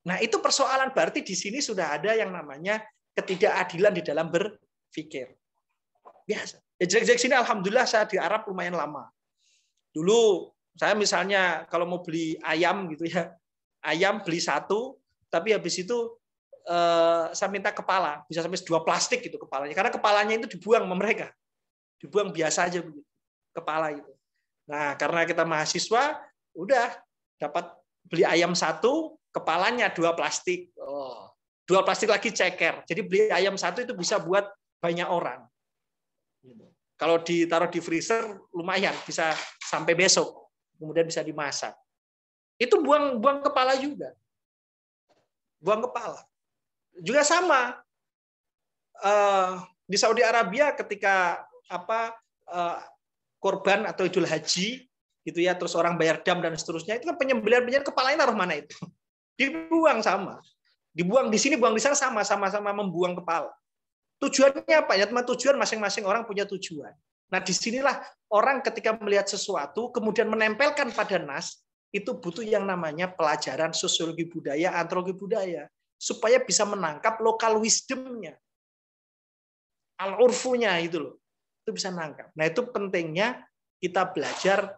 Nah, itu persoalan, berarti di sini sudah ada yang namanya ketidakadilan di dalam berpikir. Biasa. Jelek-jelek sini alhamdulillah saya di Arab lumayan lama. Dulu saya misalnya kalau mau beli ayam gitu ya, ayam beli satu, tapi habis itu saya minta kepala, bisa sampai 2 plastik gitu kepalanya, karena kepalanya itu dibuang sama mereka, dibuang biasa aja begitu, kepala itu. Nah, karena kita mahasiswa, udah dapat beli ayam 1, kepalanya 2 plastik. Oh, 2 plastik lagi ceker. Jadi beli ayam 1 itu bisa buat banyak orang. Kalau ditaruh di freezer lumayan, bisa sampai besok. Kemudian bisa dimasak. Itu buang kepala juga. Buang kepala. Juga sama. Di Saudi Arabia ketika korban atau Idul Haji gitu ya, terus orang bayar dam dan seterusnya, itu kan penyembelihan kepalanya naruh mana itu? Dibuang sama. Dibuang di sini, buang di sana, sama-sama membuang kepala. Tujuannya apa? Ya, tujuan masing-masing orang punya tujuan. Nah, disinilah orang ketika melihat sesuatu kemudian menempelkan pada nas, itu butuh yang namanya pelajaran sosiologi budaya, antropologi budaya, supaya bisa menangkap lokal wisdomnya, al-urfunya itu loh, itu bisa nangkap. Nah, itu pentingnya kita belajar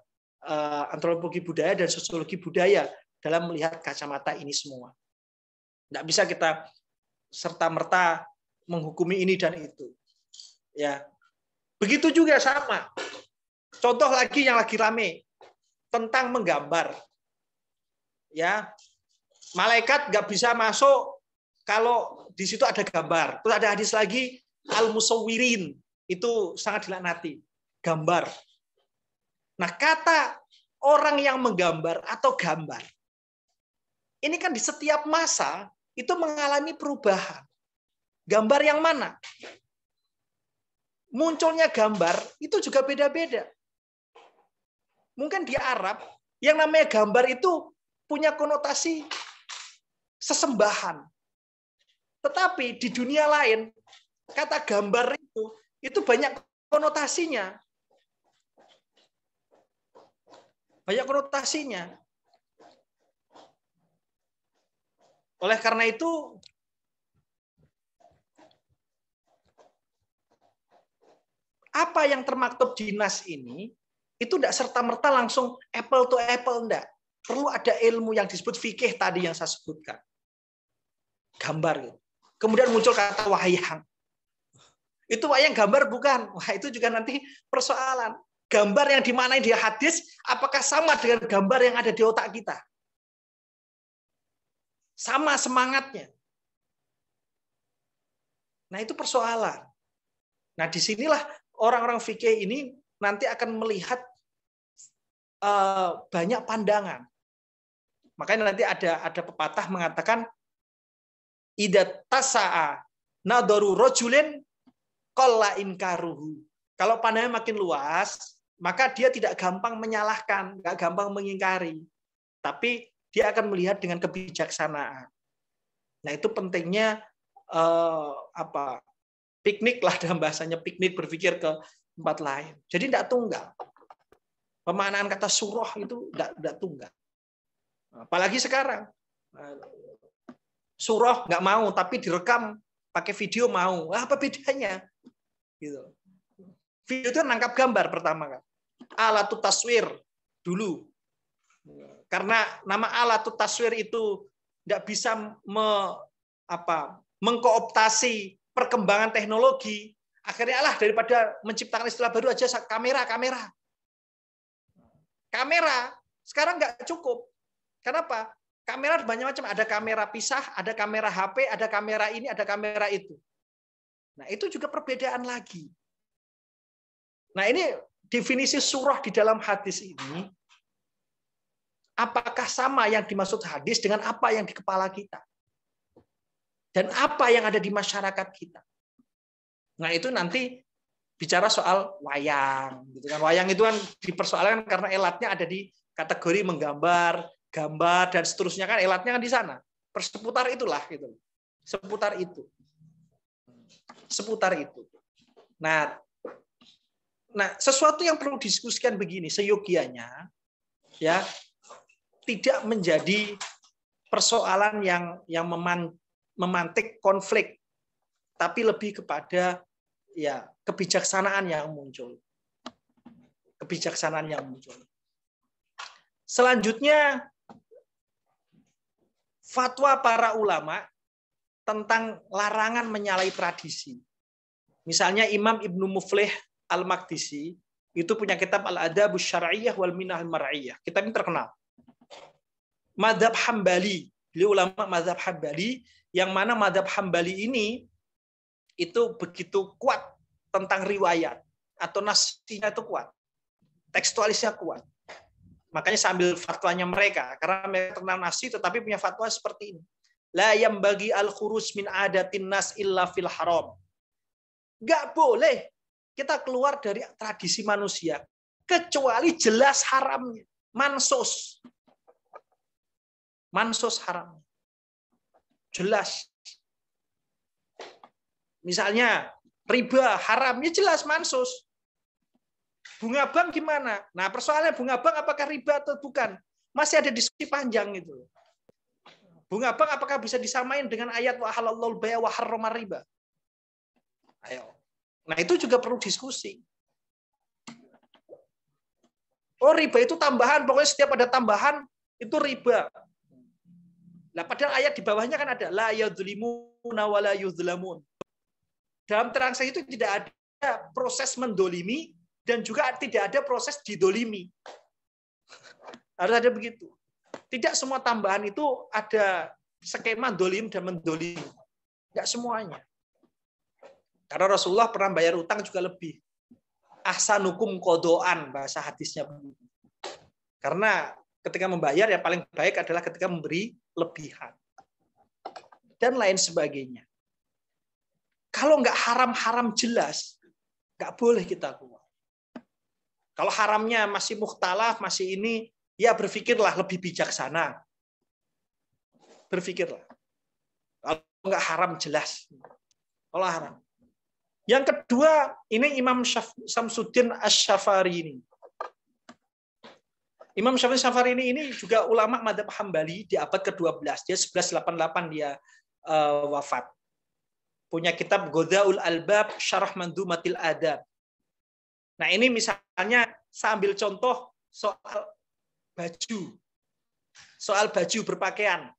antropologi budaya dan sosiologi budaya dalam melihat kacamata ini semua. Nggak bisa kita serta-merta menghukumi ini dan itu. Ya, begitu juga sama. Contoh lagi yang lagi rame tentang menggambar. Ya, malaikat nggak bisa masuk kalau di situ ada gambar. Terus ada hadis lagi al-musawwirin, itu sangat dilaknati. Gambar. Nah, kata orang yang menggambar atau gambar, ini kan di setiap masa itu mengalami perubahan. Gambar yang mana? Munculnya gambar itu juga beda-beda. Mungkin di Arab, yang namanya gambar itu punya konotasi sesembahan. Tetapi di dunia lain, kata gambar itu banyak konotasinya. Banyak konotasinya. Oleh karena itu, apa yang termaktub di nas ini, itu tidak serta-merta langsung apple to apple, enggak. Perlu ada ilmu yang disebut fikih tadi yang saya sebutkan. Gambar. Kemudian muncul kata wayang. Itu wayang gambar bukan? Wah, itu juga nanti persoalan. Gambar yang dimaknai di hadis, apakah sama dengan gambar yang ada di otak kita? Sama semangatnya. Nah, itu persoalan. Nah, disinilah orang-orang fikih ini nanti akan melihat banyak pandangan. Makanya nanti ada pepatah mengatakan idza tasa'a nadaru rajulin qalla inkaruhu. Kalau pandangannya makin luas, maka dia tidak gampang menyalahkan, nggak gampang mengingkari. Tapi dia akan melihat dengan kebijaksanaan. Nah, itu pentingnya piknik lah, dalam bahasanya piknik, berpikir ke tempat lain. Jadi tidak tunggal. Pemaknaan kata surah itu tidak tunggal. Apalagi sekarang. Surah nggak mau, tapi direkam pakai video mau. Apa bedanya? Gitu. Video itu nangkap gambar pertama kan. Alatut taswir dulu. Karena nama alatut taswir itu tidak bisa mengkooptasi perkembangan teknologi. Akhirnya daripada menciptakan istilah baru aja kamera. Kamera sekarang nggak cukup. Kenapa? Kamera banyak macam. Ada kamera pisah, ada kamera HP, ada kamera ini, ada kamera itu. Nah, itu juga perbedaan lagi. Nah, ini definisi surah di dalam hadis ini, apakah sama yang dimaksud hadis dengan apa yang di kepala kita? Dan apa yang ada di masyarakat kita? Nah, itu nanti bicara soal wayang. Gitu kan. Wayang itu kan dipersoalkan karena elatnya ada di kategori menggambar, gambar, dan seterusnya kan elatnya kan di sana. Seputar itulah. Gitu. Seputar itu. Nah, sesuatu yang perlu diskusikan begini, seyogianya ya tidak menjadi persoalan yang memantik konflik, tapi lebih kepada ya kebijaksanaan yang muncul. Selanjutnya, fatwa para ulama tentang larangan menyalahi tradisi. Misalnya Imam Ibnu Muflih Al-Maqdisi itu punya kitab Al-Adabus Syar'iyyah wal Minah Al-Mar'iyyah. Kitab ini terkenal. Madzhab Hambali. Beliau ulama madzhab Hambali, yang mana madzhab Hambali ini itu begitu kuat tentang riwayat atau nasinya itu kuat. Tekstualisnya kuat. Makanya sambil fatwanya mereka, karena mereka terkenal nasi tetapi punya fatwa seperti ini. La yambagi al-khuruj min adatin nas illa fil haram. Enggak boleh kita keluar dari tradisi manusia kecuali jelas haramnya. Mansus. Mansus haram. Jelas. Misalnya riba haramnya jelas mansus. Bunga bank gimana? Nah, persoalannya bunga bank apakah riba atau bukan? Masih ada diskusi panjang itu. Bunga bank apakah bisa disamain dengan ayat wa halallahu al-bay' wa harrama riba? Ayo. Nah, itu juga perlu diskusi. Oh, riba itu tambahan, pokoknya setiap ada tambahan itu riba. Nah, padahal ayat di bawahnya kan ada la yadzlimuna wa la yuzlamun. Dalam transaksi itu tidak ada proses mendolimi dan juga tidak ada proses didolimi. Harus ada begitu. Tidak semua tambahan itu ada skema dolim dan mendolimi. Tidak semuanya. Karena Rasulullah pernah bayar utang juga lebih. Ahsanukum qodoan, bahasa hadisnya. Karena ketika membayar yang paling baik adalah ketika memberi lebihan. Dan lain sebagainya. Kalau nggak haram-haram jelas, nggak boleh kita keluar. Kalau haramnya masih mukhtalaf, masih ini, ya berpikirlah lebih bijaksana. Berpikirlah. Kalau nggak haram jelas. Kalau haram. Yang kedua, ini Imam Syamsuddin Asy-Syafari ini. Imam Syafari ini juga ulama madzhab Hambali di abad ke-12. Dia 1188 dia wafat. Punya kitab Ghodhaul Albab Syarah Mandumatil Adab. Nah, ini misalnya saya ambil contoh soal baju. Soal baju berpakaian.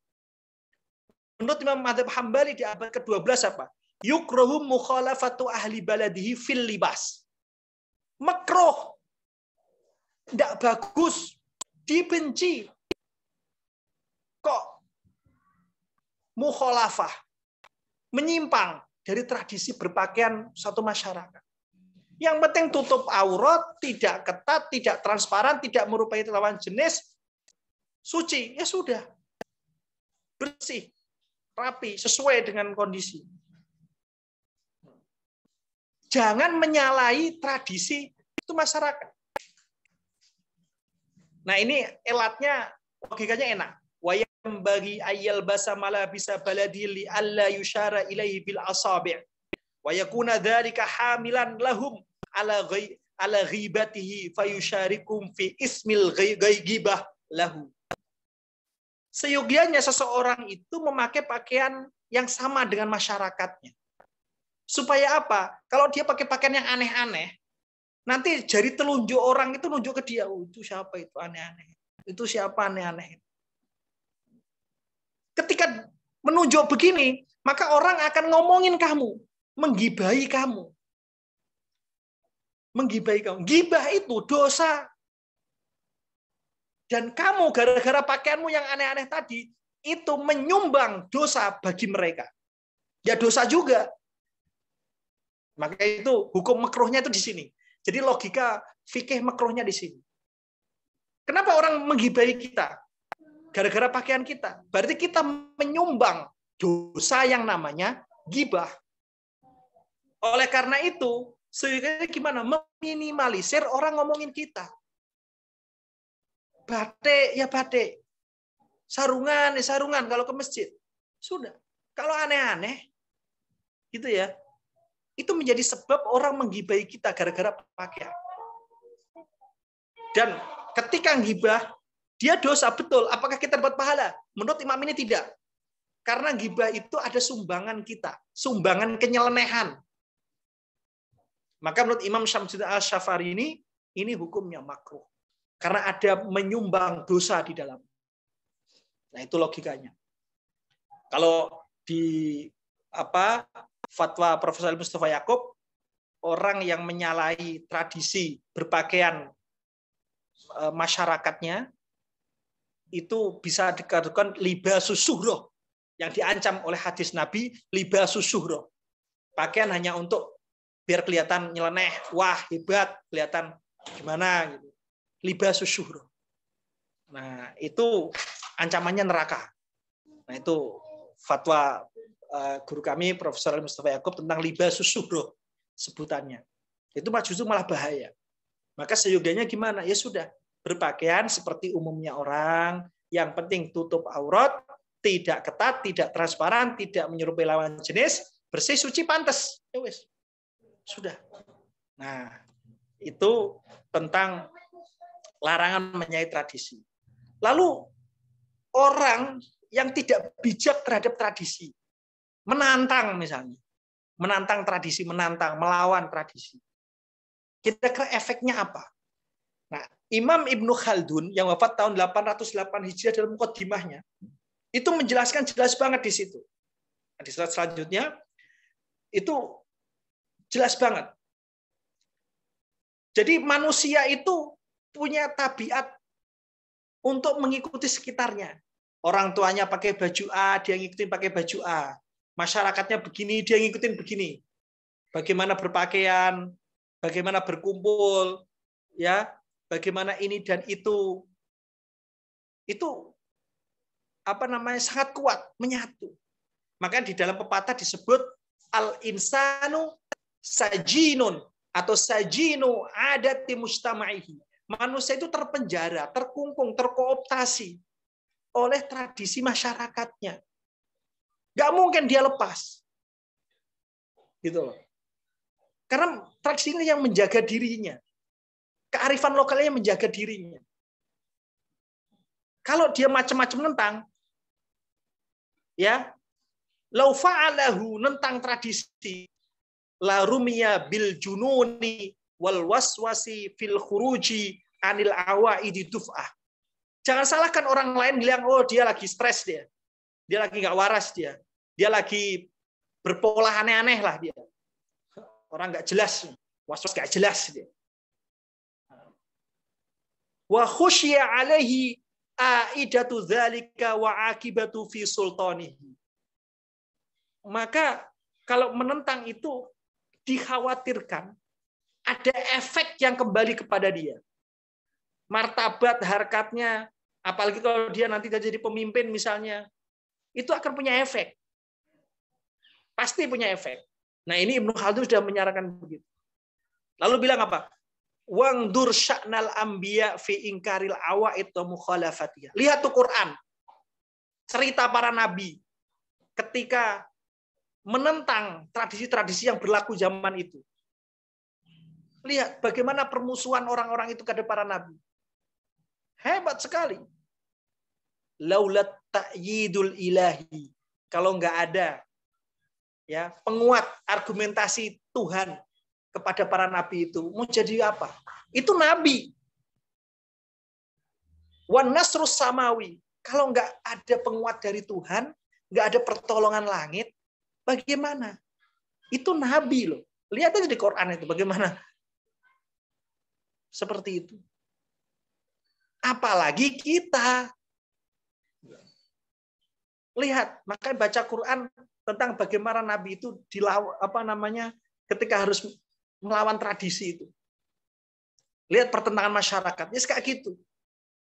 Menurut Imam Madzhab Hambali di abad ke-12 apa? Yukrahu mukhalafatu ahli baladihi fil libas. Makruh. Tidak bagus. Dibenci. Kok mukhalafah? Menyimpang dari tradisi berpakaian satu masyarakat. Yang penting tutup aurat, tidak ketat, tidak transparan, tidak merupai lawan jenis, suci, ya sudah. Bersih, rapi, sesuai dengan kondisi. Jangan menyalahi tradisi itu masyarakat. Nah, ini elatnya, logikanya enak. Bagi ayal basa mala bisa baladi li alla yushara ilaihi bil asabi' wa yakuna dzalika hamilan lahum ala ghibatihi fayusharikum fi ismil ghaibah lahu. Seyogianya seseorang itu memakai pakaian yang sama dengan masyarakatnya. Supaya apa? Kalau dia pakai pakaian yang aneh-aneh, nanti jari telunjuk orang itu nunjuk ke dia, oh, itu siapa itu aneh-aneh. Itu siapa aneh-aneh. Ketika menunjuk begini, maka orang akan ngomongin kamu, menggibahi kamu. Menggibahi kamu. Gibah itu dosa. Dan kamu gara-gara pakaianmu yang aneh-aneh tadi, itu menyumbang dosa bagi mereka. Ya dosa juga. Maka itu hukum makruhnya itu di sini. Jadi logika fikih makruhnya di sini. Kenapa orang menggibahi kita? Gara-gara pakaian kita. Berarti kita menyumbang dosa yang namanya gibah. Oleh karena itu, sebenarnya gimana? Meminimalisir orang ngomongin kita. Batik, ya batik. Sarungan, ya sarungan kalau ke masjid. Sudah. Kalau aneh-aneh, gitu ya, itu menjadi sebab orang menggibahi kita gara-gara pakaian. Dan ketika gibah, dia dosa, betul. Apakah kita dapat pahala? Menurut Imam ini tidak. Karena gibah itu ada sumbangan kita. Sumbangan kenyelenehan. Maka menurut Imam Syamsuddin Asy-Syafari ini hukumnya makruh. Karena ada menyumbang dosa di dalam. Nah, itu logikanya. Kalau di fatwa Profesor Mustafa Yaakob, orang yang menyalahi tradisi berpakaian masyarakatnya, itu bisa dikatakan libasus syuhroh, yang diancam oleh hadis Nabi, libasus syuhroh. Pakaian hanya untuk biar kelihatan nyeleneh, wah hebat, kelihatan gimana gitu. Libasus syuhroh. Nah, itu ancamannya neraka. Nah, itu fatwa guru kami Profesor Mustafa Yaakob tentang libasus syuhroh sebutannya. Itu justru malah bahaya. Maka seyogianya gimana? Ya sudah, berpakaian seperti umumnya orang, yang penting tutup aurat, tidak ketat, tidak transparan, tidak menyerupai lawan jenis, bersih, suci, pantas. Ya wes. Sudah. Nah, itu tentang larangan menyai tradisi. Lalu orang yang tidak bijak terhadap tradisi, menantang misalnya, menantang tradisi, menantang, melawan tradisi. Kira-kira efeknya apa? Nah, Imam Ibnu Khaldun yang wafat tahun 808 Hijriah dalam muqaddimahnya itu menjelaskan jelas banget di situ. Di slide selanjutnya itu jelas banget. Jadi manusia itu punya tabiat untuk mengikuti sekitarnya. Orang tuanya pakai baju A, dia ngikutin pakai baju A. Masyarakatnya begini, dia ngikutin begini. Bagaimana berpakaian, bagaimana berkumpul, ya, bagaimana ini dan itu apa namanya sangat kuat menyatu. Maka di dalam pepatah disebut al-insanu sajinun atau sajinu adati mujtama'ihi. Manusia itu terpenjara, terkungkung, terkooptasi oleh tradisi masyarakatnya. Nggak mungkin dia lepas. Gitu loh. Karena tradisi ini yang menjaga dirinya. Kearifan lokalnya yang menjaga dirinya. Kalau dia macam-macam nentang, ya, lau fa'alahu nentang tradisi, la rumiya bil jununi wal waswasi fil khuruji anil awaidi duf'ah. Jangan salahkan orang lain bilang, oh dia lagi stres dia. Dia lagi nggak waras dia. Dia lagi berpola aneh-aneh lah dia. Orang nggak jelas, waswas nggak jelas dia. Wa khusya alaihi aidatu dzalika wa akibatu fi sultanihi. Maka kalau menentang itu dikhawatirkan ada efek yang kembali kepada dia. Martabat, harkatnya, apalagi kalau dia nanti jadi pemimpin misalnya, itu akan punya efek. Pasti punya efek. Nah, ini Ibnu Khaldun sudah menyarankan begitu. Lalu bilang apa? Wangdur sya'nal anbiya fi ingkaril awaid wa mukhalafatiyah. Lihat tuh Quran. Cerita para nabi ketika menentang tradisi-tradisi yang berlaku zaman itu. Lihat bagaimana permusuhan orang-orang itu kepada para nabi. Hebat sekali. Laulat ta'yidul ilahi. Kalau nggak ada ya penguat argumentasi Tuhan kepada para nabi itu, mau jadi apa? Itu nabi. Wan nasrus samawi. Kalau nggak ada penguat dari Tuhan, nggak ada pertolongan langit, bagaimana? Itu nabi loh. Lihat aja di Quran itu bagaimana. Seperti itu. Apalagi kita. Lihat, makanya baca Quran tentang bagaimana nabi itu ketika harus melawan tradisi itu. Lihat pertentangan masyarakat. Ya kayak gitu.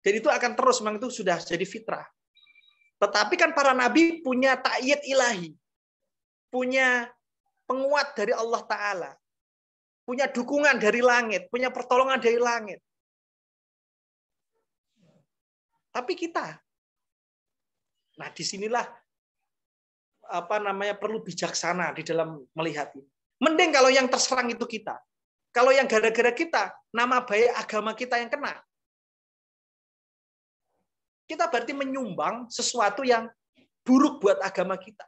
Jadi itu akan terus, memang itu sudah jadi fitrah. Tetapi kan para nabi punya ta'yid ilahi. Punya penguat dari Allah Ta'ala. Punya dukungan dari langit. Punya pertolongan dari langit. Tapi kita. Nah, disinilah perlu bijaksana di dalam melihat ini. Mending kalau yang terserang itu kita. Kalau yang gara-gara kita, nama baik agama kita yang kena. Kita berarti menyumbang sesuatu yang buruk buat agama kita.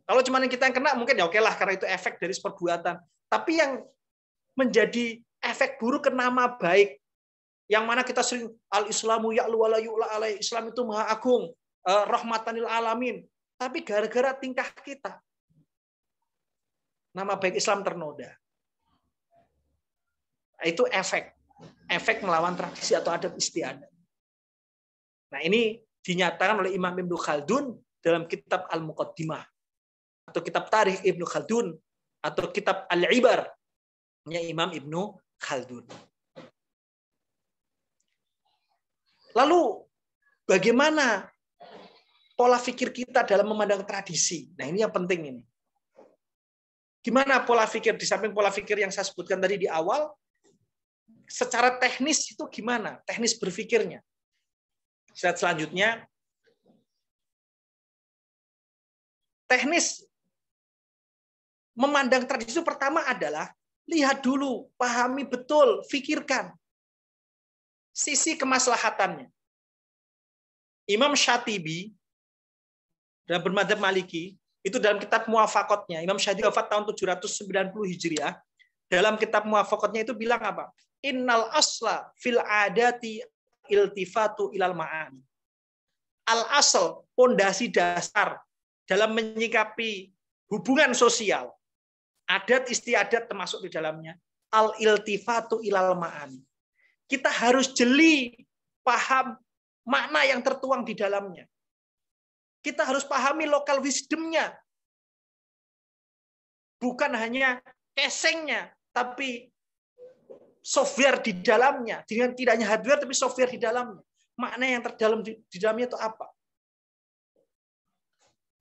Kalau cuma yang kita yang kena, mungkin ya oke lah, karena itu efek dari perbuatan. Tapi yang menjadi efek buruk ke nama baik, yang mana kita sering al-islamu ya'lu wa la yu'la alaih, Islam itu maha agung, rahmatanil alamin. Tapi gara-gara tingkah kita, nama baik Islam ternoda. Itu efek melawan tradisi atau adat istiadat. Nah, ini dinyatakan oleh Imam Ibnu Khaldun dalam kitab Al-Muqaddimah atau kitab Tarikh Ibnu Khaldun atau kitab Al-Ibar-nya Imam Ibnu Khaldun. Lalu bagaimana pola pikir kita dalam memandang tradisi? Nah, ini yang penting ini. Gimana pola pikir, di samping pola pikir yang saya sebutkan tadi di awal, secara teknis itu gimana? Teknis berpikirnya. Slide selanjutnya. Teknis memandang tradisi itu pertama adalah lihat dulu, pahami betul, pikirkan sisi kemaslahatannya. Imam Syatibi dalam bermadzhab Maliki itu dalam kitab Muwafaqatnya, Imam Syatibi wafat tahun 790 Hijriah. Dalam kitab Muwafaqatnya itu bilang apa? Innal asla fil adati iltifatu ilal ma'ani. Al asal, pondasi dasar dalam menyikapi hubungan sosial, adat istiadat termasuk di dalamnya, al iltifatu ilal ma'ani. Kita harus jeli, paham makna yang tertuang di dalamnya. Kita harus pahami local wisdom-nya. Bukan hanya casing-nya, tapi software di dalamnya. Tidak hanya hardware, tapi software di dalamnya. Makna yang terdalam di dalamnya itu apa?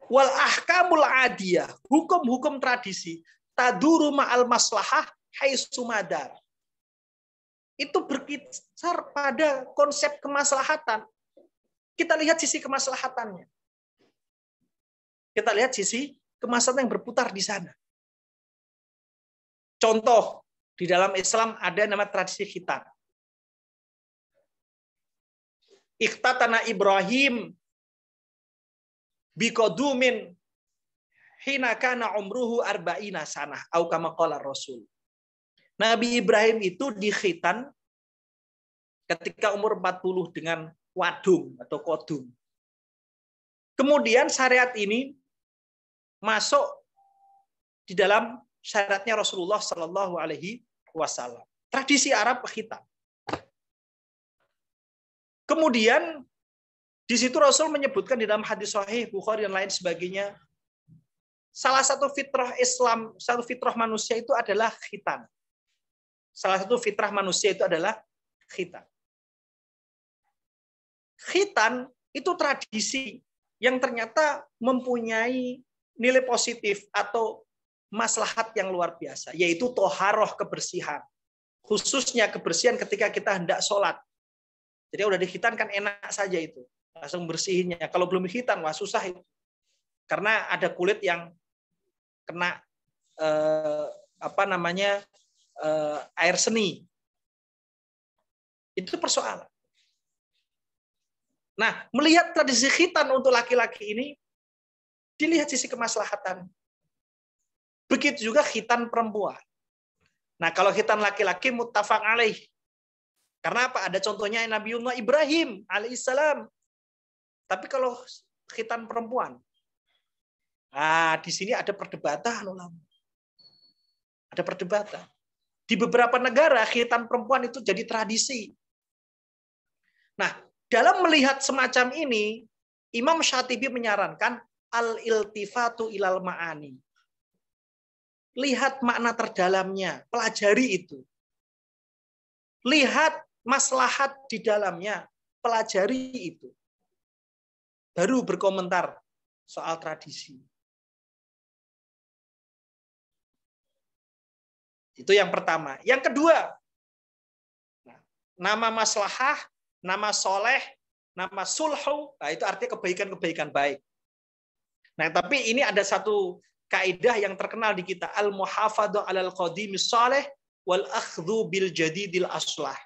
Wal ahkamul adiyah, hukum-hukum tradisi, taduru ma'al maslahah haitsu madar. Itu berkisar pada konsep kemaslahatan. Kita lihat sisi kemaslahatannya. Kita lihat sisi kemaslahatan yang berputar di sana. Contoh, di dalam Islam ada nama tradisi khitan. Ikhtatana Ibrahim biqadumin hina kana umruhu arba'ina sanah au kama qala Rasul. Nabi Ibrahim itu dikhitan ketika umur 40 dengan wadung atau kodum. Kemudian syariat ini masuk di dalam syaratnya Rasulullah Shallallahu Alaihi Wasallam. Tradisi Arab khitan. Kemudian di situ Rasul menyebutkan di dalam hadis Sahih Bukhari dan lain sebagainya, salah satu fitrah Islam, satu fitrah manusia itu adalah khitan. Salah satu fitrah manusia itu adalah khitan. Khitan itu tradisi yang ternyata mempunyai nilai positif atau maslahat yang luar biasa, yaitu toharoh, kebersihan. Khususnya kebersihan ketika kita hendak sholat. Jadi udah dikhitan kan enak saja itu. Langsung bersihinnya. Kalau belum dikhitan, wah susah itu. Karena ada kulit yang kena air seni. Itu persoalan. Nah, melihat tradisi khitan untuk laki-laki ini, dilihat sisi kemaslahatan. Begitu juga khitan perempuan. Nah, kalau khitan laki-laki muttafaq alaih. Karena apa? Ada contohnya Nabiullah Ibrahim alaihissalam. Tapi kalau khitan perempuan, di sini ada perdebatan ulama. Ada perdebatan. Di beberapa negara khitan perempuan itu jadi tradisi. Nah, dalam melihat semacam ini, Imam Syatibi menyarankan al-iltifatu ilal ma'ani. Lihat makna terdalamnya, pelajari itu. Lihat maslahat di dalamnya, pelajari itu. Baru berkomentar soal tradisi. Itu yang pertama. Yang kedua, nama maslahah, nama soleh, nama sulhu, nah itu artinya kebaikan-kebaikan baik. Nah, tapi ini ada satu kaidah yang terkenal di kita, al-muhafadzah 'alal qadimis salih wal akhdhu bil jadidil aslah.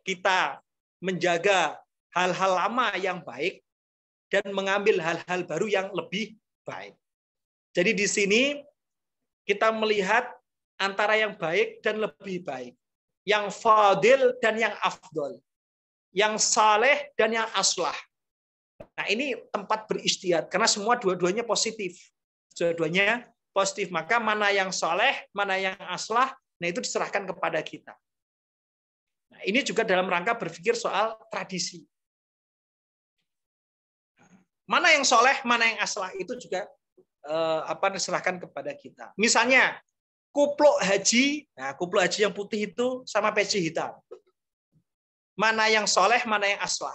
Kita menjaga hal-hal lama yang baik dan mengambil hal-hal baru yang lebih baik. Jadi di sini kita melihat antara yang baik dan lebih baik, yang fadil dan yang afdol, yang saleh dan yang aslah. Nah, ini tempat beristihad karena semua dua-duanya positif. Dua-duanya positif. Maka mana yang saleh, mana yang aslah, nah itu diserahkan kepada kita. Nah, ini juga dalam rangka berpikir soal tradisi. Mana yang soleh, mana yang aslah itu juga diserahkan kepada kita. Misalnya kupluk haji, nah kupluk haji yang putih itu sama peci hitam. Mana yang soleh, mana yang aslah.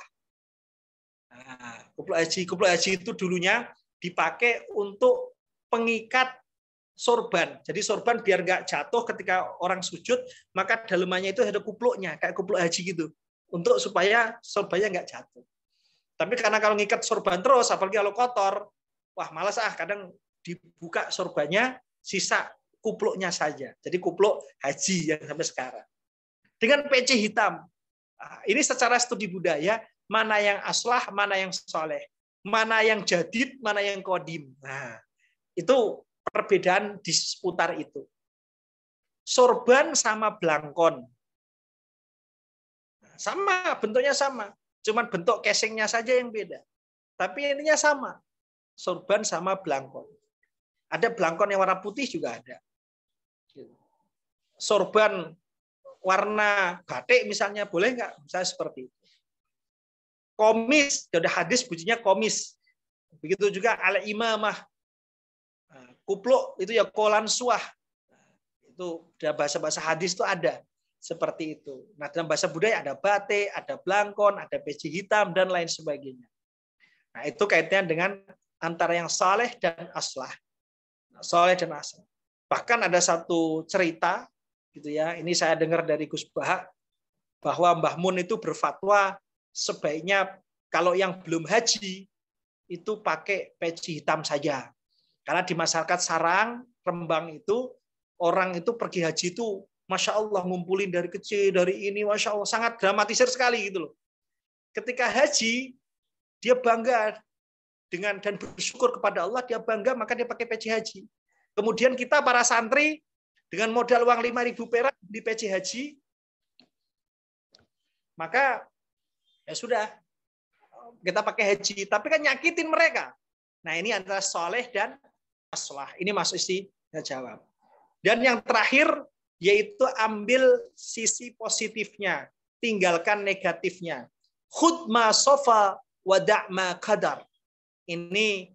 Nah, kupluk haji itu dulunya dipakai untuk pengikat sorban. Jadi sorban biar nggak jatuh ketika orang sujud, maka dalemannya itu ada kupluknya, kayak kupluk haji gitu, untuk supaya sorbannya nggak jatuh. Tapi karena kalau ngikat sorban terus, apalagi kalau kotor, wah malas kadang dibuka sorbannya, sisa kupluknya saja. Jadi kupluk haji yang sampai sekarang. Dengan peci hitam. Ini secara studi budaya, mana yang aslah, mana yang soleh. Mana yang jadid, mana yang kodim. Nah, itu perbedaan di seputar itu. Sorban sama blangkon. Sama, bentuknya sama. Cuman bentuk casingnya saja yang beda. Tapi intinya sama. Sorban sama blangkon. Ada blangkon yang warna putih juga ada. Sorban warna batik misalnya, boleh nggak? Misalnya seperti itu. Komis, ada hadis bunyinya komis. Begitu juga al-imamah. Kupluk itu ya kolan suah. Itu dalam bahasa-bahasa hadis itu ada seperti itu. Nah, dalam bahasa budaya ada batik, ada blangkon, ada peci hitam dan lain sebagainya. Nah, itu kaitannya dengan antara yang saleh dan aslah. Saleh dan aslah. Bahkan ada satu cerita gitu ya. Ini saya dengar dari Gus Bahak bahwa Mbah Mun itu berfatwa sebaiknya kalau yang belum haji itu pakai peci hitam saja. Karena di masyarakat Sarang, Rembang itu, orang itu pergi haji itu, Masya Allah, ngumpulin dari kecil, dari ini, Masya Allah, sangat dramatisir sekali gitu loh. Ketika haji, dia bangga dengan dan bersyukur kepada Allah, dia bangga, maka dia pakai peci haji. Kemudian kita para santri, dengan modal uang 5.000 perak di peci haji, maka ya sudah, kita pakai haji. Tapi kan nyakitin mereka. Nah ini antara soleh dan aslah. Ini masuk istilah jawab. Dan yang terakhir yaitu ambil sisi positifnya, tinggalkan negatifnya. Khud ma sofa wada' ma qadar. Ini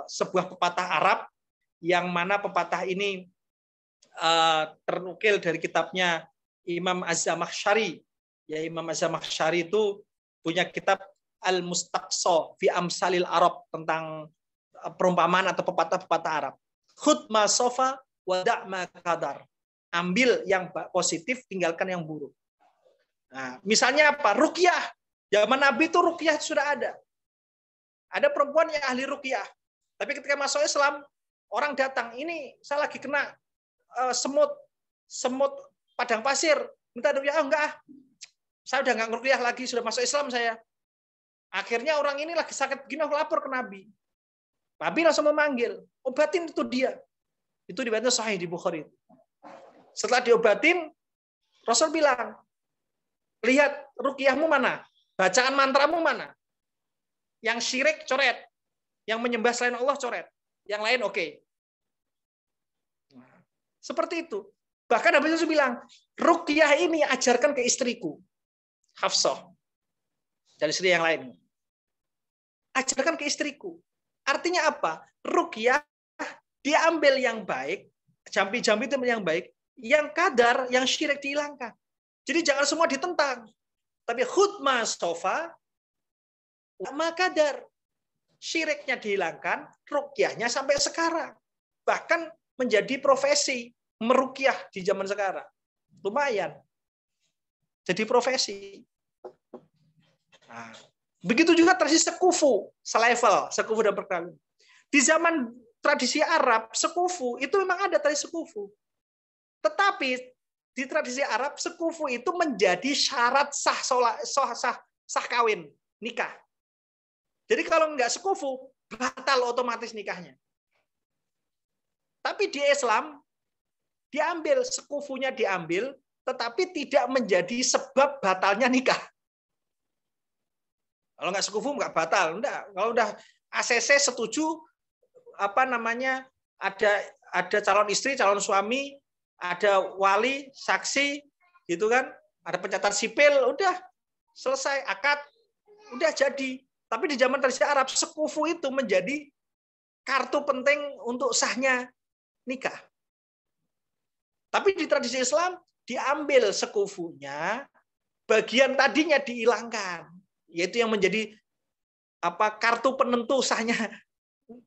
sebuah pepatah Arab yang mana pepatah ini ternukil dari kitabnya Imam Az-Zamakhsyari. Ya, Imam Az-Zamakhsyari itu punya kitab Al-Mustaqsa fi Amsalil Arab tentang perumpamaan atau pepatah-pepatah Arab. Khud ma sofa wada' ma qadar. Ambil yang positif, tinggalkan yang buruk. Nah, misalnya apa? Ruqyah. Zaman Nabi itu ruqyah sudah ada. Ada perempuan yang ahli ruqyah. Tapi ketika masuk Islam, orang datang, ini saya lagi kena semut padang pasir. Minta ruqyah, enggak. Saya udah enggak ruqyah lagi, sudah masuk Islam saya. Akhirnya orang ini lagi sakit begini, lapor ke Nabi. Nabi langsung memanggil, obatin itu dia. Itu dibantu sahih di Bukhari. Setelah diobatin, Rasul bilang, lihat ruqyahmu mana? Bacaan mantramu mana? Yang syirik coret. Yang menyembah selain Allah coret. Yang lain oke. Nah, seperti itu. Bahkan Nabi Rasul bilang, ruqyah ini ajarkan ke istriku. Hafsah. Dari istri yang lain. Ajarkan ke istriku. Artinya apa? Ruqyah diambil yang baik, jampi-jampi itu yang baik, yang kadar, yang syirik dihilangkan. Jadi jangan semua ditentang. Tapi khud ma sofa, ma kadar. Syiriknya dihilangkan, ruqyahnya sampai sekarang. Bahkan menjadi profesi, meruqyah di zaman sekarang. Lumayan. Jadi profesi. Nah, begitu juga tradisi sekufu, selevel, sekufu dan perkawinan. Di zaman tradisi Arab, sekufu itu memang ada tradisi sekufu. Tetapi di tradisi Arab, sekufu itu menjadi syarat sah kawin, nikah. Jadi kalau nggak sekufu, batal otomatis nikahnya. Tapi di Islam, diambil, sekufunya diambil, tetapi tidak menjadi sebab batalnya nikah. Kalau nggak sekufu nggak batal, enggak. Kalau udah ACC setuju, ada calon istri, calon suami, ada wali, saksi, gitu kan? Ada pencatat sipil, udah selesai akad, udah jadi. Tapi di zaman tradisi Arab, sekufu itu menjadi kartu penting untuk sahnya nikah. Tapi di tradisi Islam diambil sekufunya, bagian tadinya dihilangkan, yaitu yang menjadi kartu penentu sahnya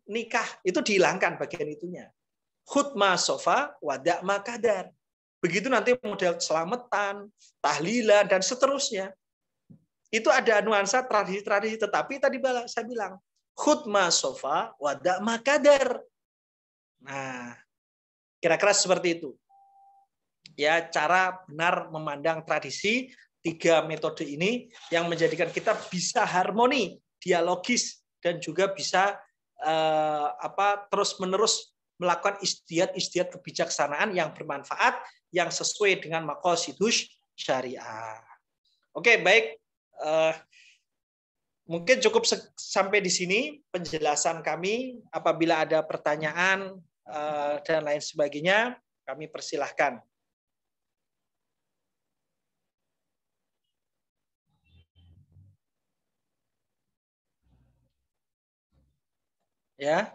nikah itu dihilangkan bagian itunya. Khutma sofa wadak makadar. Begitu nanti model selamatan, tahlilan dan seterusnya. Itu ada nuansa tradisi-tradisi, tetapi tadi saya bilang khutma sofa wadak makadar. Nah, kira-kira seperti itu. Ya, cara benar memandang tradisi, 3 metode ini yang menjadikan kita bisa harmoni, dialogis, dan juga bisa terus-menerus melakukan istiad kebijaksanaan yang bermanfaat, yang sesuai dengan maqasidus syariah. Oke, baik. Mungkin cukup sampai di sini penjelasan kami. Apabila ada pertanyaan dan lain sebagainya, kami persilahkan. Ya.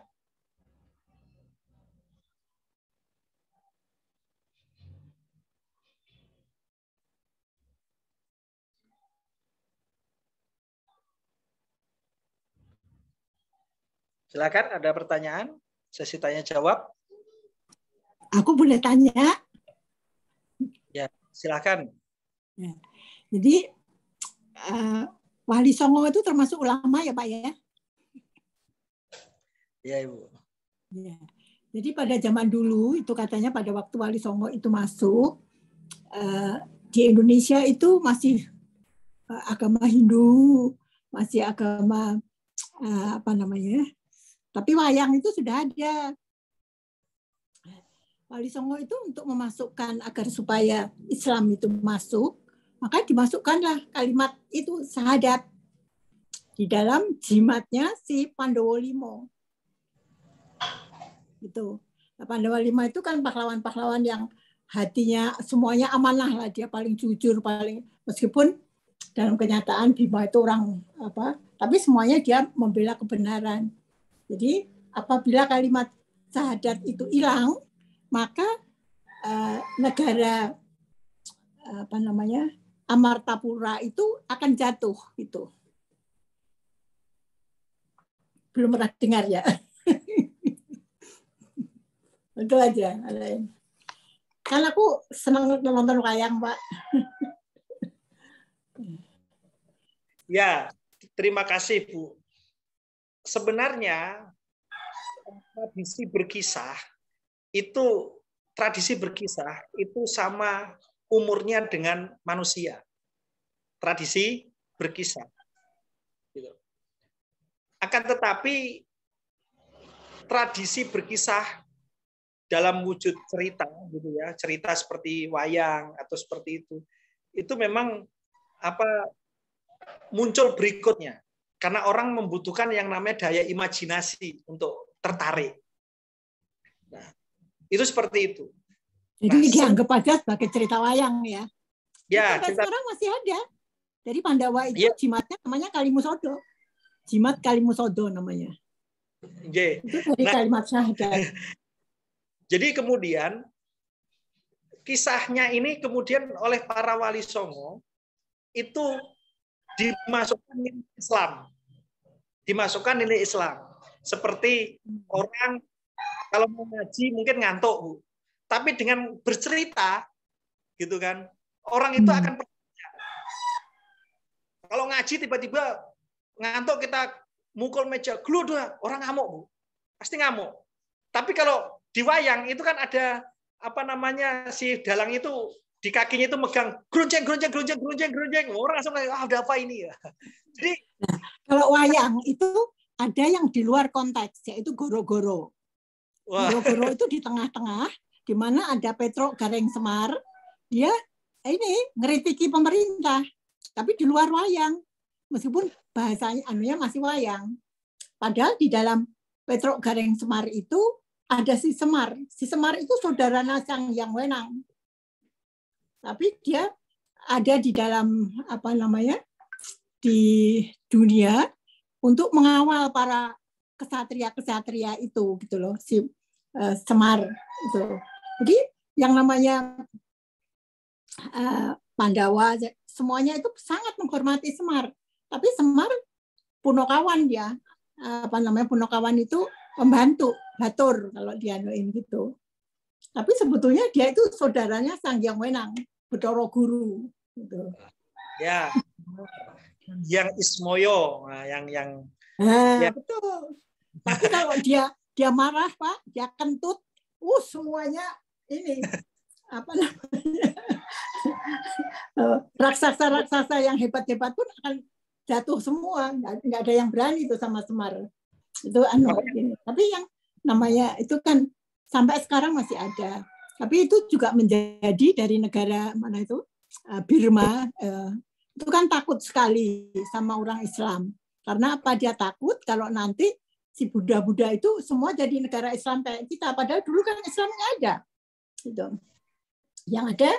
Silakan, ada pertanyaan? Sesi tanya jawab. Aku boleh tanya? Ya, silakan. Ya. Jadi Wali Songo itu termasuk ulama ya Pak ya? Ya Ibu. Ya. Jadi pada zaman dulu itu katanya pada waktu Wali Songo itu masuk di Indonesia itu masih agama Hindu, masih agama tapi wayang itu sudah ada. Wali Songo itu untuk memasukkan agar supaya Islam itu masuk, maka dimasukkanlah kalimat itu syahadat di dalam jimatnya si Pandowo Limo. Gitu. Nah, Pandowo Limo itu kan pahlawan-pahlawan yang hatinya semuanya amanah lah, dia paling jujur, paling meskipun dalam kenyataan Bima itu orang tapi semuanya dia membela kebenaran. Jadi apabila kalimat syahadat itu hilang, maka negara Amartapura itu akan jatuh gitu. Belum pernah dengar ya. Itu aja. Kan aku senang nonton wayang, Pak. Ya, terima kasih Bu. Sebenarnya tradisi berkisah itu sama umurnya dengan manusia. Tradisi berkisah. Akan tetapi tradisi berkisah dalam wujud cerita, gitu ya, cerita seperti wayang atau seperti itu memang muncul berikutnya. Karena orang membutuhkan yang namanya daya imajinasi untuk tertarik. Nah, itu seperti itu. Jadi dianggap aja sebagai cerita wayang ya. Ya, sampai sekarang masih ada. Jadi Pandawa itu jimatnya namanya Kalimusodo. Jimat Kalimusodo namanya. Itu dari kalimat syahadat. Jadi kemudian kisahnya ini kemudian oleh para wali songo itu dimasukkan nilai Islam. Dimasukkan nilai Islam. Seperti orang kalau mau ngaji mungkin ngantuk, Bu. Tapi dengan bercerita gitu kan, orang itu akan percaya. Kalau ngaji tiba-tiba ngantuk kita mukul meja, gluduk, orang ngamuk, Bu. Pasti ngamuk. Tapi kalau di wayang itu kan ada si dalang itu di kakinya itu megang grunceng. Orang langsung udah apa ini ya. Jadi kalau wayang itu ada yang di luar konteks, yaitu goro-goro. Goro-goro itu di tengah-tengah, di mana ada Petruk Gareng Semar, dia ini ngeritiki pemerintah, tapi di luar wayang, meskipun bahasanya masih wayang. Padahal di dalam Petruk Gareng Semar itu ada si Semar. Si Semar itu saudara Nasang yang wenang. Tapi dia ada di dalam di dunia untuk mengawal para kesatria-kesatria itu gitu loh, si Semar itu. Jadi yang namanya Pandawa semuanya itu sangat menghormati Semar. Tapi Semar Punokawan dia, Punokawan itu pembantu Batur kalau dianuin gitu. Tapi sebetulnya dia itu saudaranya Sanghyang Wenang, Bathara Guru gitu. Ya. Yang Ismoyo, ya. Betul. Tapi kalau dia marah, Pak, dia kentut, semuanya ini apa namanya? Raksasa-raksasa yang hebat-hebat pun akan jatuh semua, nggak ada yang berani itu sama Semar. Itu Tapi yang namanya itu kan sampai sekarang masih ada. Tapi itu juga menjadi dari negara mana itu? Birma. Itu kan takut sekali sama orang Islam. Karena apa dia takut kalau nanti si Buddha-Buddha itu semua jadi negara Islam kayak kita. Padahal dulu kan Islam nggak ada. Gitu. Yang ada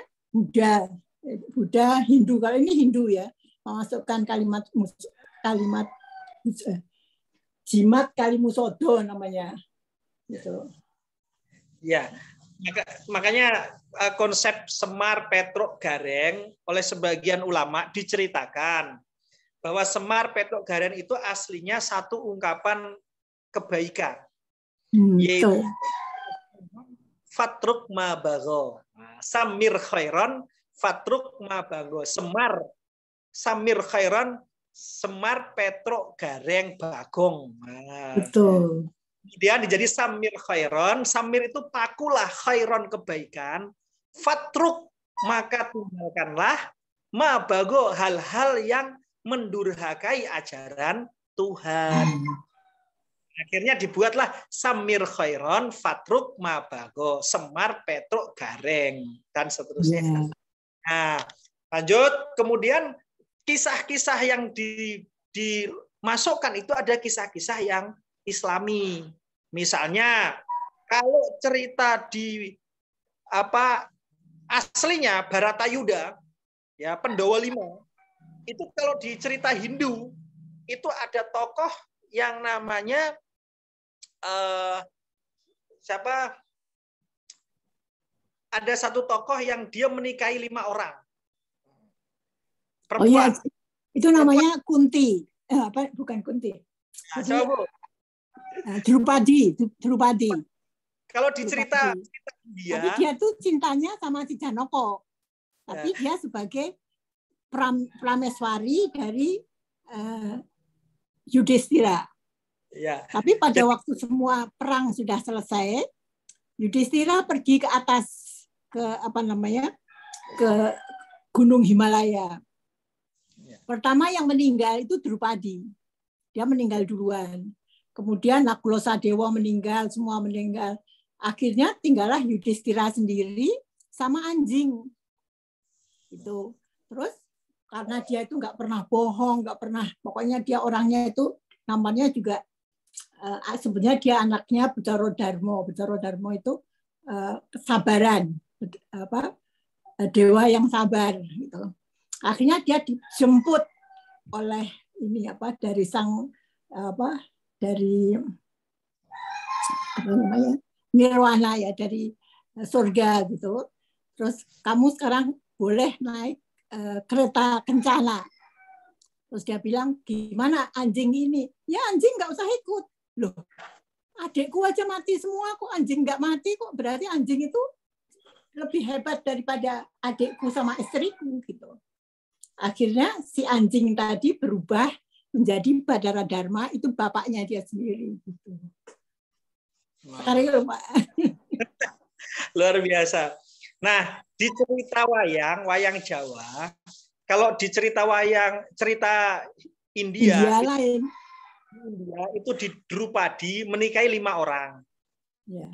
Buddha, Hindu. Kalau ini Hindu ya, memasukkan kalimat jimat kalimusodo namanya. Gitu. Ya, makanya konsep Semar Petruk Gareng oleh sebagian ulama diceritakan bahwa Semar Petruk Gareng itu aslinya satu ungkapan kebaikan, yaitu Fatruk Mabago, Samir Khairon, Fatruk Mabago, Semar Samir Khairon, Semar Petruk Gareng Bagong. Betul. Kemudian jadi Samir Khairon, Samir itu pakulah khairon kebaikan, fatruk maka tinggalkanlah, mabago hal-hal yang mendurhakai ajaran Tuhan. Akhirnya dibuatlah Samir Khairon, fatruk mabago, Semar Petruk Gareng dan seterusnya. Nah, lanjut kemudian kisah-kisah yang dimasukkan itu ada kisah-kisah yang Islami. Misalnya kalau cerita di aslinya Bharatayuda ya Pandhawa 5 itu kalau di cerita Hindu itu ada tokoh yang namanya ada satu tokoh yang dia menikahi 5 orang perempuan. Oh iya, itu namanya Kunti. Bukan Kunti. Drupadi. Kalau dicerita dia, tapi dia tuh cintanya sama si Janaka. Tapi dia sebagai prameswari dari Yudhistira. Ya. Tapi pada waktu semua perang sudah selesai, Yudhistira pergi ke atas ke Gunung Himalaya. Pertama yang meninggal itu Drupadi. Dia meninggal duluan. Kemudian Nakula Sadewa meninggal, semua meninggal. Akhirnya tinggallah Yudhistira sendiri sama anjing. Itu. Terus karena dia itu nggak pernah bohong, nggak pernah, pokoknya dia orangnya itu namanya juga sebenarnya dia anaknya Bathara Dharma. Bathara Dharma itu kesabaran, dewa yang sabar. Gitu. Akhirnya dia dijemput oleh dari sang dari nirwana ya, dari surga gitu. Terus kamu sekarang boleh naik kereta kencana. Terus dia bilang, gimana anjing ini? Ya anjing nggak usah ikut. Loh, adikku aja mati semua, kok anjing nggak mati? Kok berarti anjing itu lebih hebat daripada adikku sama istriku gitu. Akhirnya si anjing tadi berubah menjadi Bathara Dharma, itu bapaknya dia sendiri. Gitu. Wow. Luar biasa. Nah, di cerita wayang Jawa, kalau di cerita India lain. India itu di Drupadi menikahi 5 orang. Ya.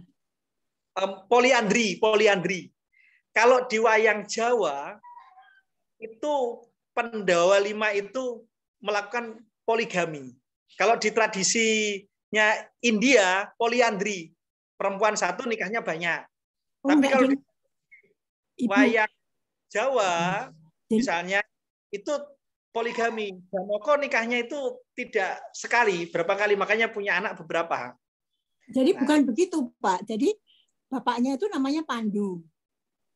Poliandri. Kalau di wayang Jawa itu Pandhawa 5 itu melakukan poligami. Kalau di tradisinya India, poliandri. Perempuan satu nikahnya banyak. Tapi kalau di wayang Jawa, misalnya, itu poligami. Janoko nikahnya itu tidak sekali, berapa kali, makanya punya anak beberapa. Jadi bukan begitu, Pak. Jadi bapaknya itu namanya Pandu.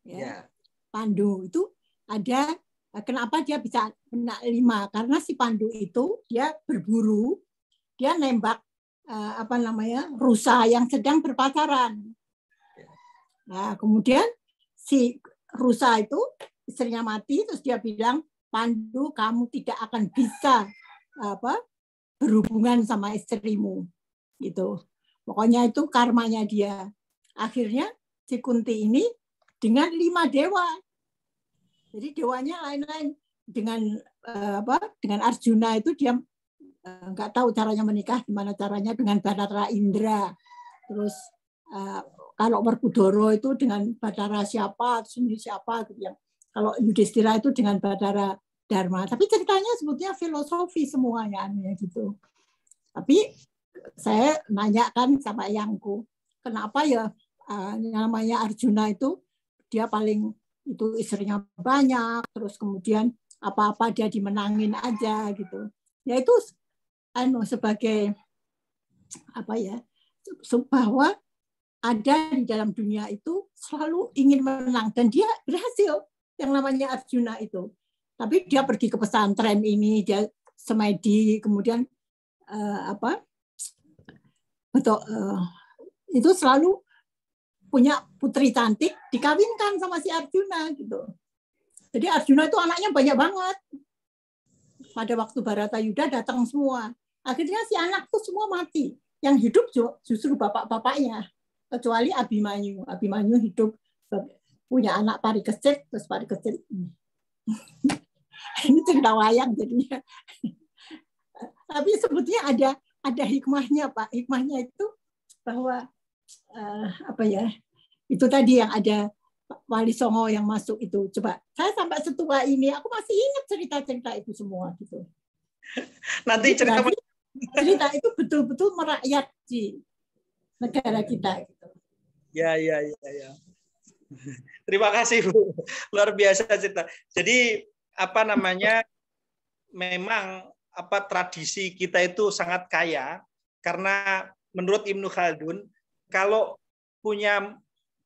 Ya. Pandu itu ada, kenapa dia bisa kena 5? Karena si Pandu itu dia berburu, dia nembak rusa yang sedang berpacaran. Nah, kemudian si rusa itu istrinya mati, terus dia bilang, Pandu, kamu tidak akan bisa berhubungan sama istrimu, gitu. Pokoknya itu karmanya dia. Akhirnya si Kunti ini dengan 5 dewa. Jadi dewanya lain-lain. Dengan Arjuna itu dia nggak tahu caranya menikah, gimana caranya dengan Bathara Indra. Terus kalau Werkudara itu dengan Bathara siapa, siapa gitu ya. Kalau Yudhistira itu dengan Bathara Dharma. Tapi ceritanya sebetulnya filosofi semuanya gitu. Tapi saya nanyakan sama eyangku, kenapa ya namanya Arjuna itu dia paling itu istrinya banyak, terus kemudian apa-apa dia dimenangin aja gitu. Ya itu sebagai bahwa ada di dalam dunia itu selalu ingin menang dan dia berhasil yang namanya Arjuna itu. Tapi dia pergi ke pesantren ini, dia semedi, kemudian itu selalu punya putri cantik dikawinkan sama si Arjuna gitu. Jadi Arjuna itu anaknya banyak banget. Pada waktu Baratayuda datang semua. Akhirnya si anak tuh semua mati. Yang hidup justru bapak-bapaknya. Kecuali Abimanyu. Abimanyu hidup punya anak Parikesit, terus Parikesit ini cerita wayang jadinya. Tapi sebetulnya ada hikmahnya, Pak. Hikmahnya itu bahwa itu tadi yang ada Wali Songo yang masuk itu. Coba saya sampai setua ini aku masih ingat cerita-cerita itu semua gitu. Nanti cerita itu betul-betul merakyat di negara kita gitu. Ya. Terima kasih, Bu. Luar biasa cerita. Jadi memang tradisi kita itu sangat kaya karena menurut Ibnu Khaldun kalau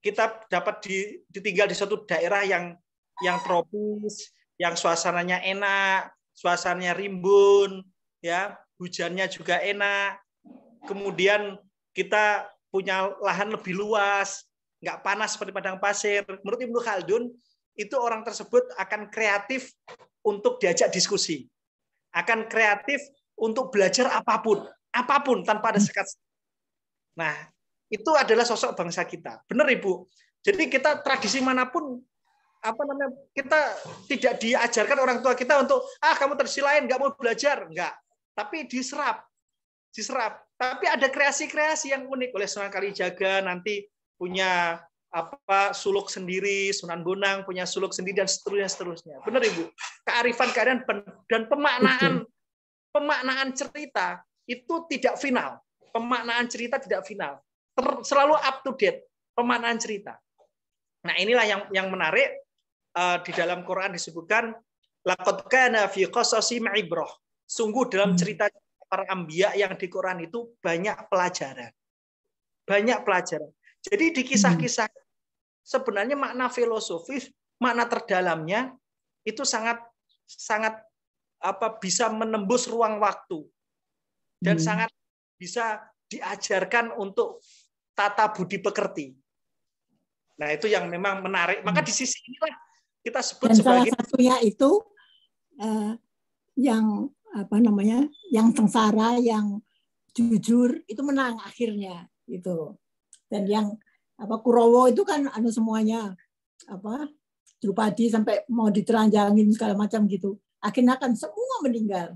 kita dapat ditinggal di suatu daerah yang tropis, yang suasananya enak, suasananya rimbun, ya, hujannya juga enak. Kemudian kita punya lahan lebih luas, nggak panas seperti padang pasir. Menurut Ibnu Khaldun, itu orang tersebut akan kreatif untuk diajak diskusi. Akan kreatif untuk belajar apapun tanpa ada sekat. Nah, itu adalah sosok bangsa kita. Benar, Ibu. Jadi kita tradisi manapun kita tidak diajarkan orang tua kita untuk kamu tradisi lain nggak mau belajar, enggak. Tapi diserap. Tapi ada kreasi-kreasi yang unik oleh Sunan Kalijaga, nanti punya suluk sendiri, Sunan Bonang punya suluk sendiri dan seterusnya. Benar, Ibu. Kearifan dan pemaknaan cerita itu tidak final. Pemaknaan cerita tidak final. Selalu up to date pemaknaan cerita. Nah, inilah yang menarik di dalam Quran disebutkan laqad kana fi qasasihim ibrah. Sungguh dalam cerita para anbiya yang di Quran itu banyak pelajaran. Banyak pelajaran. Jadi di kisah-kisah sebenarnya makna filosofis, makna terdalamnya itu sangat bisa menembus ruang waktu dan sangat bisa diajarkan untuk tata budi pekerti. Nah, itu yang memang menarik. Maka di sisi inilah kita sebut dan sebagai salah satunya itu yang sengsara, yang jujur itu menang akhirnya gitu. Dan yang Kurawa itu kan semuanya Drupadi sampai mau ditelanjangin segala macam gitu. Akhirnya kan semua meninggal.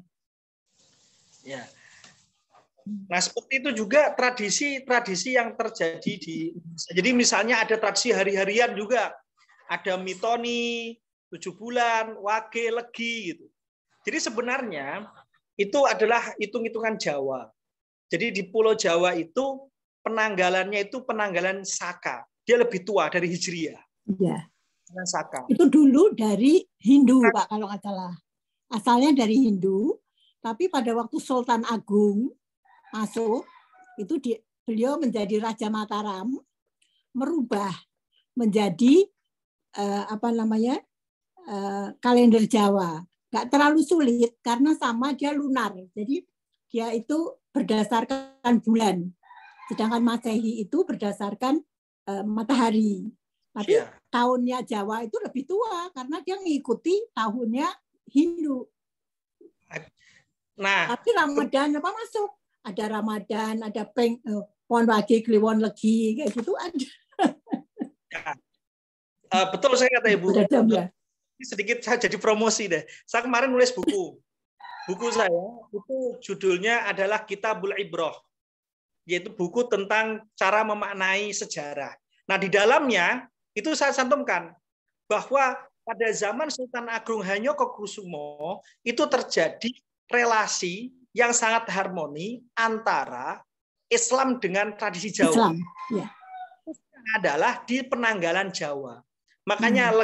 Ya. Nah, seperti itu juga tradisi yang terjadi di Indonesia. Jadi misalnya ada tradisi hari-harian juga. Ada mitoni, 7 bulan, wage, legi gitu. Jadi sebenarnya itu adalah hitung-hitungan Jawa. Jadi di Pulau Jawa itu penanggalannya itu penanggalan Saka. Dia lebih tua dari Hijriah. Iya. Saka. Itu dulu dari Hindu, Pak, kalau nggak salah. asalnya dari Hindu, tapi pada waktu Sultan Agung masuk, itu beliau menjadi Raja Mataram, merubah menjadi kalender Jawa. Nggak terlalu sulit karena sama dia lunar. Jadi dia itu berdasarkan bulan. Sedangkan Masehi itu berdasarkan matahari. Tapi tahunnya Jawa itu lebih tua karena dia mengikuti tahunnya Hindu. Nah, tapi Ramadan apa masuk? Ada Ramadan, ada Pon Wage, Kliwon Legi, kayak gitu ada. Betul saya kata Ibu. Sedikit saya jadi promosi deh. Saya kemarin nulis buku. Buku saya itu judulnya adalah Kitabul Ibrah, yaitu buku tentang cara memaknai sejarah. Nah, di dalamnya itu saya cantumkan bahwa pada zaman Sultan Agung Hanyokrokusumo itu terjadi relasi yang sangat harmoni antara Islam dengan tradisi Jawa. Islam, ya. Adalah di penanggalan Jawa. Makanya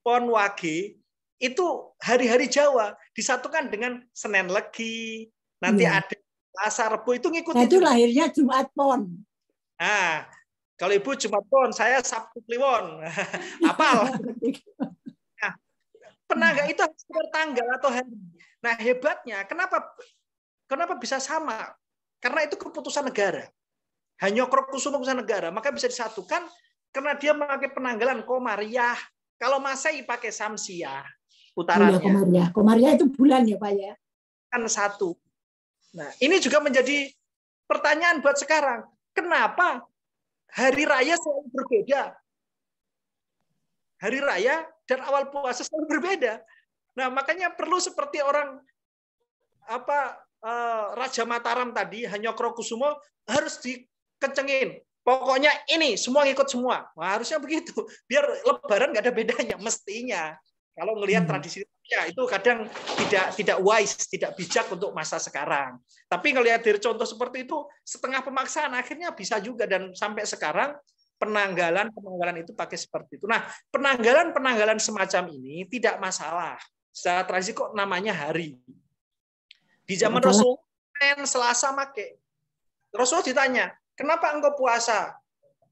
Pon Wage itu hari-hari Jawa disatukan dengan Senin Legi, nanti ada Selasa Rebo itu ngikutin. Nah, itu lahirnya Jumat Pon. Nah, kalau Ibu Jumat Pon, saya Sabtu Kliwon. Apal. Nah, penanggal itu harus bertanggal atau hari. Nah, hebatnya kenapa bisa sama? Karena itu keputusan negara. Hanyokrokusumo keputusan negara, maka bisa disatukan karena dia memakai penanggalan Komariah. Kalau Masehi pakai Samsiah, putarannya. Komariah itu bulan ya, Pak ya. Kan satu. Nah, ini juga menjadi pertanyaan buat sekarang. Kenapa hari raya selalu berbeda? Hari raya dan awal puasa selalu berbeda. Nah, makanya perlu seperti orang Raja Mataram tadi, Hanyokrokusumo harus dikencengin. Pokoknya ini semua ngikut semua. Nah, harusnya begitu. Biar Lebaran nggak ada bedanya mestinya. Kalau ngelihat tradisi ya itu kadang tidak wise, tidak bijak untuk masa sekarang. Tapi ngelihat dari contoh seperti itu setengah pemaksaan akhirnya bisa juga, dan sampai sekarang penanggalan itu pakai seperti itu. Nah, penanggalan semacam ini tidak masalah. Secara tradisi kok namanya hari. Di zaman Rasul Senin, Selasa make. Rasul ditanya, kenapa engkau puasa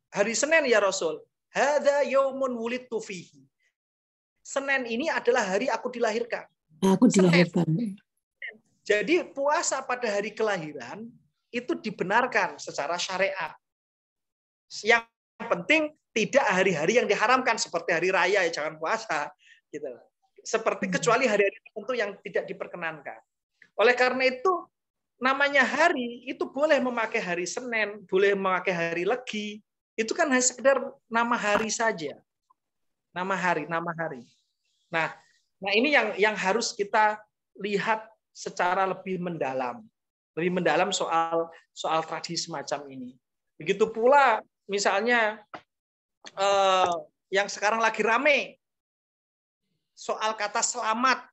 hari Senin ya Rasul? Hadza yaumun wulidtu fihi. Senin ini adalah hari aku dilahirkan. Aku dilahirkan. Jadi puasa pada hari kelahiran itu dibenarkan secara syariat. Yang penting tidak hari-hari yang diharamkan seperti hari raya ya jangan puasa gitu. Seperti kecuali hari-hari tertentu yang tidak diperkenankan. Oleh karena itu namanya hari itu boleh memakai hari Senin, boleh memakai hari Legi. Itu kan hanya sekedar nama hari saja. Nama hari. Nah, ini yang harus kita lihat secara lebih mendalam soal tradisi semacam ini. Begitu pula misalnya yang sekarang lagi rame soal kata selamat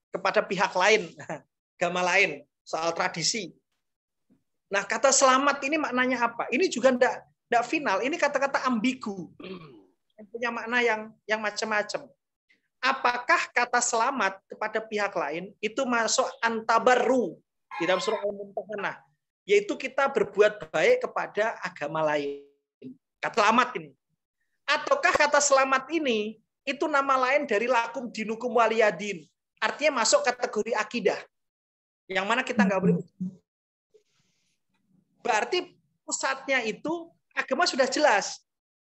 kepada pihak lain, agama lain, soal tradisi. Nah, kata selamat ini maknanya apa? Ini juga tidak final. Ini kata-kata ambigu. Punya makna yang macam-macam. Apakah kata selamat kepada pihak lain itu masuk antabarru di dalam surah Al-Mumtahanah, yaitu kita berbuat baik kepada agama lain. Kata selamat ini. Ataukah kata selamat ini itu nama lain dari lakum dinukum waliyadin. Artinya masuk kategori akidah. Yang mana kita nggak boleh. Berarti pusatnya itu agama sudah jelas.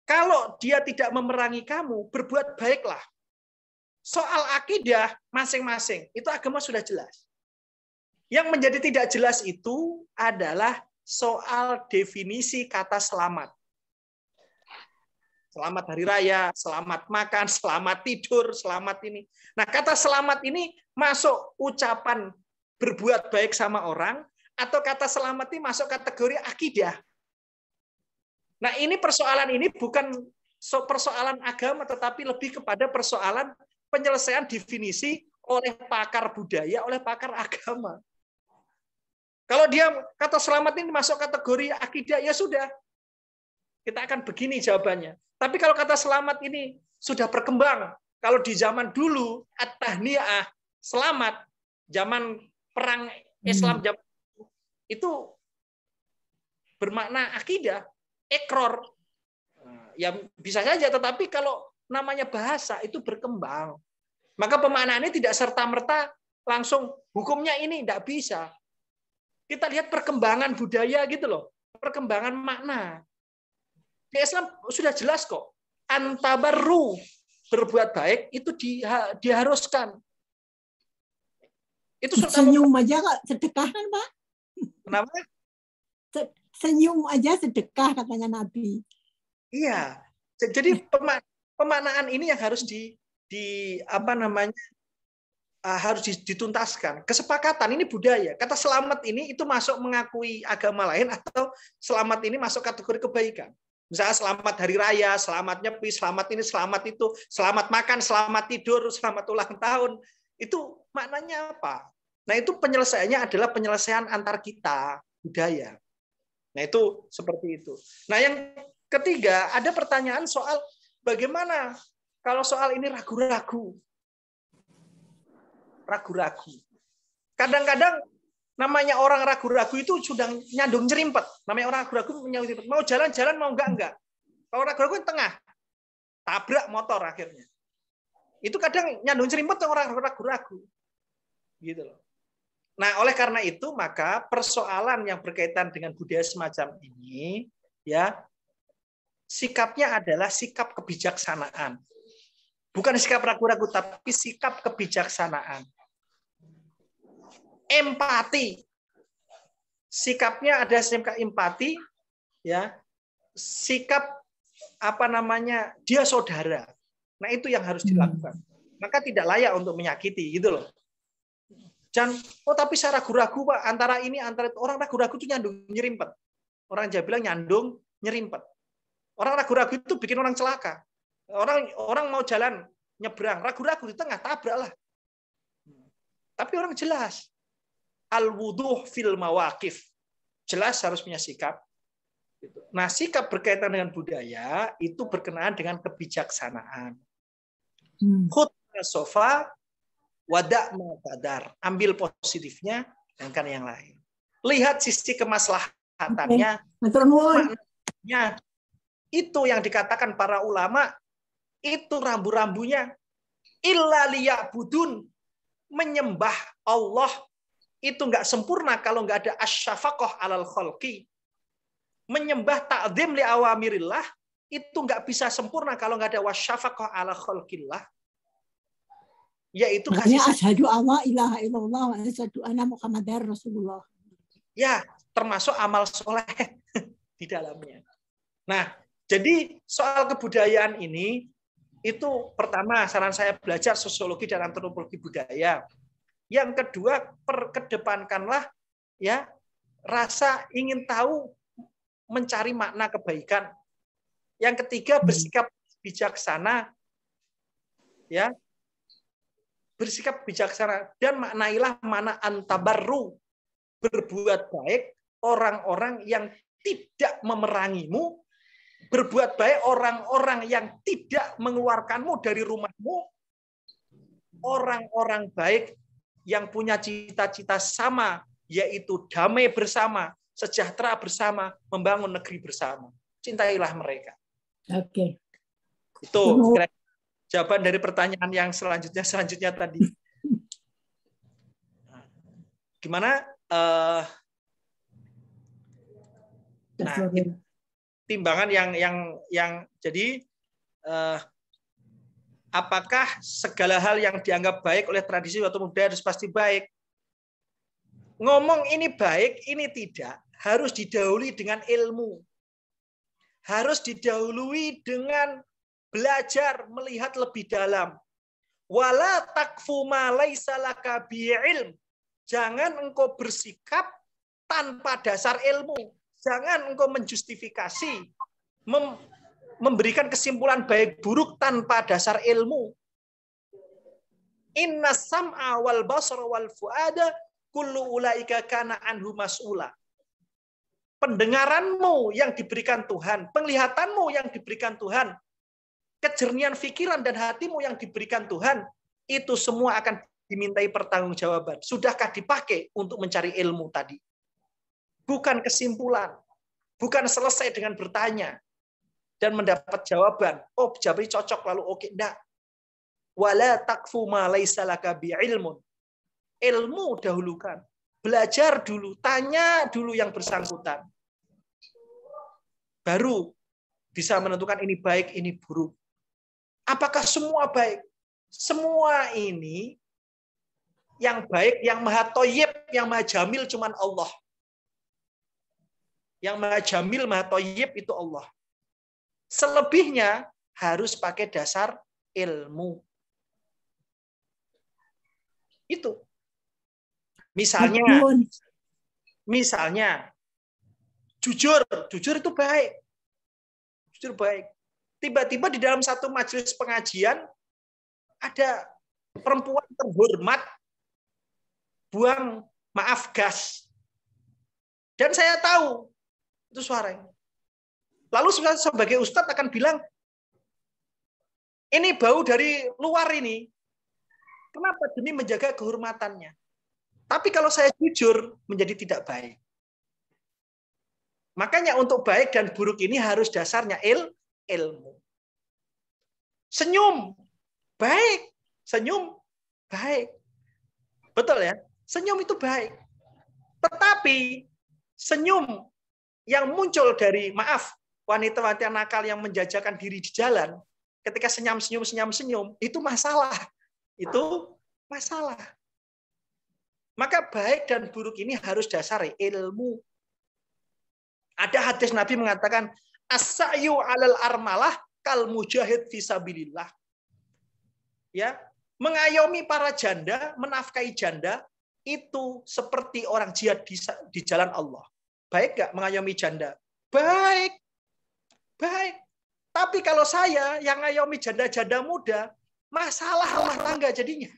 Kalau dia tidak memerangi kamu, berbuat baiklah. Soal akidah masing-masing, itu agama sudah jelas. Yang menjadi tidak jelas itu adalah soal definisi kata selamat. Selamat hari raya, selamat makan, selamat tidur, selamat ini. Nah, kata selamat ini masuk ucapan berbuat baik sama orang, atau kata selamat ini masuk kategori akidah. Nah, ini persoalan ini bukan persoalan agama, tetapi lebih kepada persoalan penyelesaian definisi oleh pakar budaya, oleh pakar agama. Kalau dia kata selamat ini masuk kategori akidah, ya sudah. Kita akan begini jawabannya. Tapi kalau kata selamat ini sudah berkembang, Kalau di zaman dulu, at-tahniah, selamat, zaman perang Islam itu bermakna akidah, ikror. Ya bisa saja, tetapi kalau namanya bahasa itu berkembang. Maka pemaknaannya tidak serta-merta langsung hukumnya ini, tidak bisa. Kita lihat perkembangan budaya gitu loh, perkembangan makna. Di Islam sudah jelas kok, antabarru, berbuat baik itu diharuskan. Itu senyum aja kok sedekah kan, Pak? Kenapa? Senyum aja sedekah katanya Nabi. Iya. Jadi pemaknaan ini yang harus harus dituntaskan. Kesepakatan ini budaya. Kata selamat ini itu masuk mengakui agama lain atau selamat ini masuk kategori kebaikan. Misalnya selamat hari raya, selamat nyepi, selamat ini, selamat itu, selamat makan, selamat tidur, selamat ulang tahun. Itu maknanya apa? Nah, itu penyelesaiannya adalah penyelesaian antar kita, budaya. Nah, itu seperti itu. Nah, yang ketiga, ada pertanyaan soal bagaimana kalau soal ini ragu-ragu. Ragu-ragu. Kadang-kadang namanya orang ragu-ragu itu sudah nyandung nyerimpet. Namanya orang ragu-ragu nyandung nyerimpet. Mau jalan-jalan, mau enggak. Kalau ragu-ragu tengah. Tabrak motor akhirnya. Itu kadang nyandung nyerimpet orang ragu-ragu. Gitu loh. Nah, oleh karena itu, maka persoalan yang berkaitan dengan budaya semacam ini, ya, sikapnya adalah sikap kebijaksanaan. Bukan sikap ragu-ragu, tapi sikap kebijaksanaan. Empati. Sikapnya ada sikap empati, ya. Sikap dia saudara. Nah, itu yang harus dilakukan. Maka tidak layak untuk menyakiti, gitu loh. Jangan, tapi saya ragu-ragu, Pak, antara itu. Orang ragu-ragu itu nyandung nyerimpet. Orang Jawa bilang nyandung nyerimpet. Orang ragu-ragu itu bikin orang celaka. Orang mau jalan nyebrang, ragu-ragu di tengah, tabrak lah. Tapi orang jelas. Al-wuduh fil mawaqif. Jelas harus punya sikap. Nah, sikap berkaitan dengan budaya itu berkenaan dengan kebijaksanaan. Khud sofa wadak maqdar. Ambil positifnya, sedangkan yang lain. Lihat sisi kemaslahatannya. Maknanya itu yang dikatakan para ulama, itu rambu-rambunya. Illa liya'budun, menyembah Allah itu nggak sempurna kalau nggak ada asyafaqah alal khalqi. Menyembah ta'zim li awamirillah itu nggak bisa sempurna kalau nggak ada wasyafaqah ala khalqillah. Yaitu kasih asyhadu alla ilaha illallah wa asyhadu anna muhammadar rasulullah. Ya, termasuk amal soleh di dalamnya. Nah, jadi soal kebudayaan ini itu pertama saran saya belajar sosiologi dan antropologi budaya. Yang kedua, kedepankanlah ya rasa ingin tahu, mencari makna kebaikan. Yang ketiga, bersikap bijaksana. Ya. Bersikap bijaksana dan maknailah mana antabarru, berbuat baik orang-orang yang tidak memerangimu, berbuat baik orang-orang yang tidak mengeluarkanmu dari rumahmu, orang-orang baik yang punya cita-cita sama, yaitu damai bersama, sejahtera bersama, membangun negeri bersama. Cintailah mereka. Oke. Itu jawaban dari pertanyaan yang selanjutnya tadi. Gimana? Nah, timbangan yang jadi apakah segala hal yang dianggap baik oleh tradisi atau budaya harus pasti baik? Ngomong ini baik, ini tidak, harus didahului dengan ilmu. Harus didahului dengan belajar, melihat lebih dalam. Wala takfu ma laisa laka bi'ilm. Jangan engkau bersikap tanpa dasar ilmu. Jangan engkau menjustifikasi, memberikan kesimpulan baik buruk tanpa dasar ilmu. Inna sam'a wal basara wal fuada kullu ulaika kana anhu mas'ula. Pendengaranmu yang diberikan Tuhan, penglihatanmu yang diberikan Tuhan, kejernihan pikiran dan hatimu yang diberikan Tuhan, itu semua akan dimintai pertanggungjawaban. Sudahkah dipakai untuk mencari ilmu tadi? Bukan kesimpulan, bukan selesai dengan bertanya dan mendapat jawaban. Oh, jawabannya cocok lalu oke, enggak. Wala takfu ma laisa laka bi'ilmun. Ilmu dahulukan. Belajar dulu, tanya dulu yang bersangkutan. Baru bisa menentukan ini baik, ini buruk. Apakah semua baik? Semua ini yang baik, yang maha thayyib, yang maha jamil cuman Allah. Yang maha jamil, maha thayyib itu Allah. Selebihnya harus pakai dasar ilmu. Itu. Misalnya jujur itu baik. Jujur baik. Tiba-tiba di dalam satu majelis pengajian ada perempuan terhormat buang maaf gas. Dan saya tahu itu suaranya. Lalu sebagai ustadz akan bilang, ini bau dari luar ini. Kenapa? Demi menjaga kehormatannya. Tapi kalau saya jujur, menjadi tidak baik. Makanya untuk baik dan buruk ini harus dasarnya ilmu. Senyum, baik. Senyum, baik. Betul ya? Senyum itu baik. Tetapi senyum yang muncul dari, maaf, wanita-wanita nakal yang menjajakan diri di jalan, ketika senyum, itu masalah. Itu masalah. Maka baik dan buruk ini harus dasari ilmu. Ada hadis Nabi mengatakan, as-sa'yu 'alal armalah kal mujahid fisabilillah. Ya, mengayomi para janda, menafkahi janda itu seperti orang jihad di jalan Allah. Baik nggak mengayomi janda? Baik. Baik. Tapi kalau saya yang ngayomi janda-janda muda, masalah rumah tangga jadinya.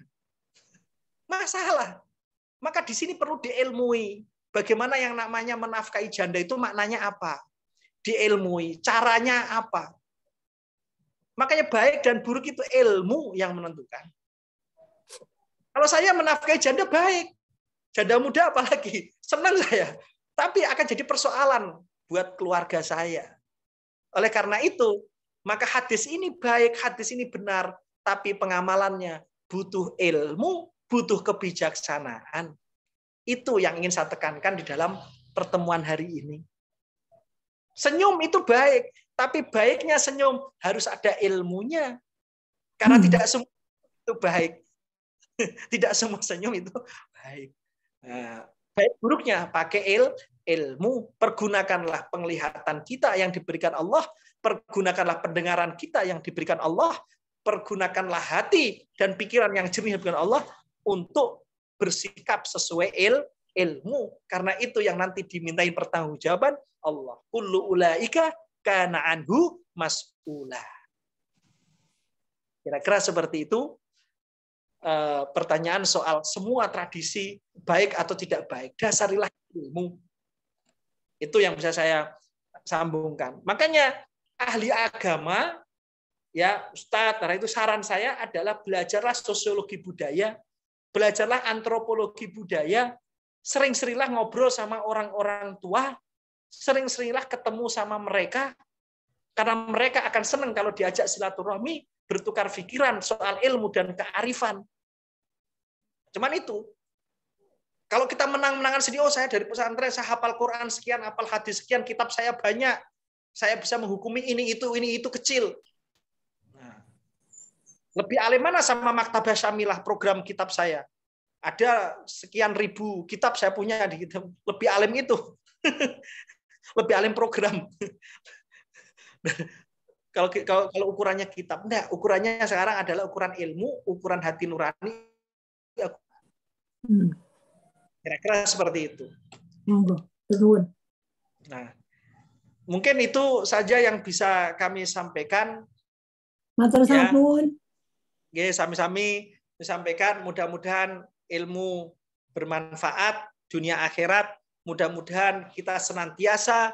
Masalah. Maka di sini perlu diilmui. Bagaimana yang namanya menafkahi janda itu maknanya apa? Diilmui. Caranya apa? Makanya baik dan buruk itu ilmu yang menentukan. Kalau saya menafkahi janda baik. Janda muda apalagi. Senang saya. Tapi akan jadi persoalan buat keluarga saya. Oleh karena itu, maka hadis ini baik, hadis ini benar. Tapi pengamalannya butuh ilmu, butuh kebijaksanaan. Itu yang ingin saya tekankan di dalam pertemuan hari ini. Senyum itu baik, tapi baiknya senyum harus ada ilmunya. Karena tidak semua itu baik. Tidak semua senyum itu baik. Nah, baik buruknya pakai ilmu. Pergunakanlah penglihatan kita yang diberikan Allah, pergunakanlah pendengaran kita yang diberikan Allah, pergunakanlah hati dan pikiran yang jernih diberikan Allah untuk bersikap sesuai ilmu. Karena itu yang nanti dimintai pertanggungjawaban Allah. Kullu ulaika kana anhu mas'ula. Kira-kira seperti itu. Pertanyaan soal semua tradisi baik atau tidak baik. Dasarilah ilmu. Itu yang bisa saya sambungkan. Makanya ahli agama, ya Ustadz, karena itu saran saya adalah belajarlah sosiologi budaya, belajarlah antropologi budaya, sering-seringlah ngobrol sama orang-orang tua, sering-seringlah ketemu sama mereka, karena mereka akan senang kalau diajak silaturahmi, bertukar pikiran soal ilmu dan kearifan. Cuman itu. Kalau kita menang-menangan sendiri, oh saya dari pesantren, saya hafal Quran sekian, hafal hadis sekian, kitab saya banyak, saya bisa menghukumi ini itu kecil. Nah, lebih alim mana sama Maktabah Syamilah program kitab saya? Ada sekian ribu kitab saya punya di kitab. Lebih alim itu. Lebih alim program. Kalau ukurannya kitab, enggak, ukurannya sekarang adalah ukuran ilmu, ukuran hati nurani. Kira-kira seperti itu. Nah, mungkin itu saja yang bisa kami sampaikan. Matur sampun. Ya, sami-sami disampaikan. Mudah-mudahan ilmu bermanfaat dunia akhirat. Mudah-mudahan kita senantiasa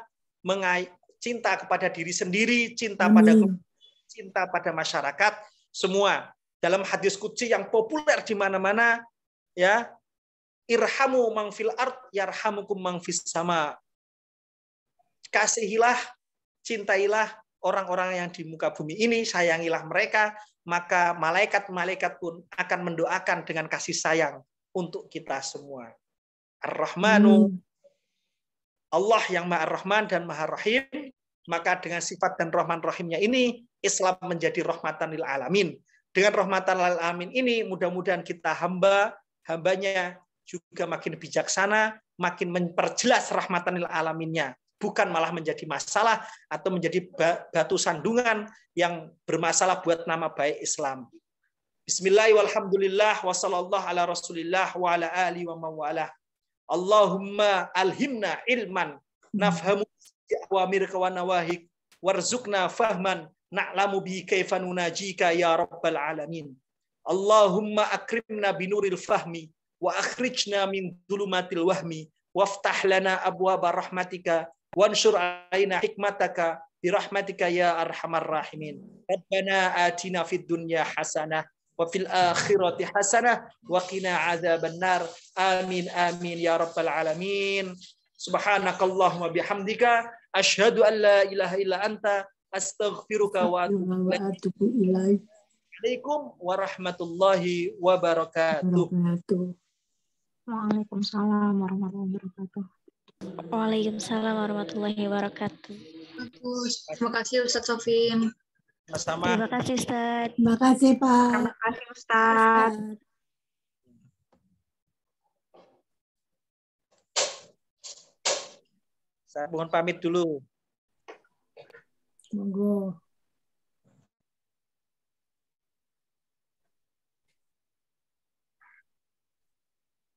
cinta kepada diri sendiri, cinta pada cinta pada masyarakat semua. Dalam hadis qudsi yang populer di mana-mana, ya, irhamu man fil ard yarhamukum man fis sama. Kasihilah, cintailah orang-orang yang di muka bumi ini, sayangilah mereka, maka malaikat-malaikat pun akan mendoakan dengan kasih sayang untuk kita semua. Ar-Rahmanu, Allah yang Maha Rahman dan Maha Rahim, maka dengan sifat dan Rahman Rahimnya ini, Islam menjadi rahmatan lil alamin. Dengan rahmatan lil alamin ini, mudah-mudahan kita hambanya juga makin bijaksana, makin memperjelas rahmatan lil alaminnya. Bukan malah menjadi masalah atau menjadi batu sandungan yang bermasalah buat nama baik Islam. Bismillah walhamdulillah wa sallallahu ala rasulillah wa ala alihi wa mawala. Allahumma alhimna ilman nafhamu awamirka wa nawahik warzuqna fahman na'lamu bihi kaifa nunajika ya rabbal alamin. Allahumma akrimna binuril fahmi wa akhrijna min dhulumatil wahmi waftah lana abwaba rahmatika wanshur alaina hikmataka birahmatika ya arhamar rahimin. Rabbana atina fid dunya hasanah wa fil akhirati hasanah wa qina adzabannar. Amin amin ya rabbal alamin. Subhanakallahumma bihamdika asyhadu an la ilaha illa anta astaghfiruka wa atubu ilaik. Assalamualaikum warahmatullahi wabarakatuh. Waalaikumsalam warahmatullahi wabarakatuh. Waalaikumsalam warahmatullahi wabarakatuh. Bagus. Terima kasih Ustadz Sofin. Sama-sama. Terima kasih Ustaz. Terima kasih, Pak. Terima kasih Ustadz. Saya mohon pamit dulu. Monggo.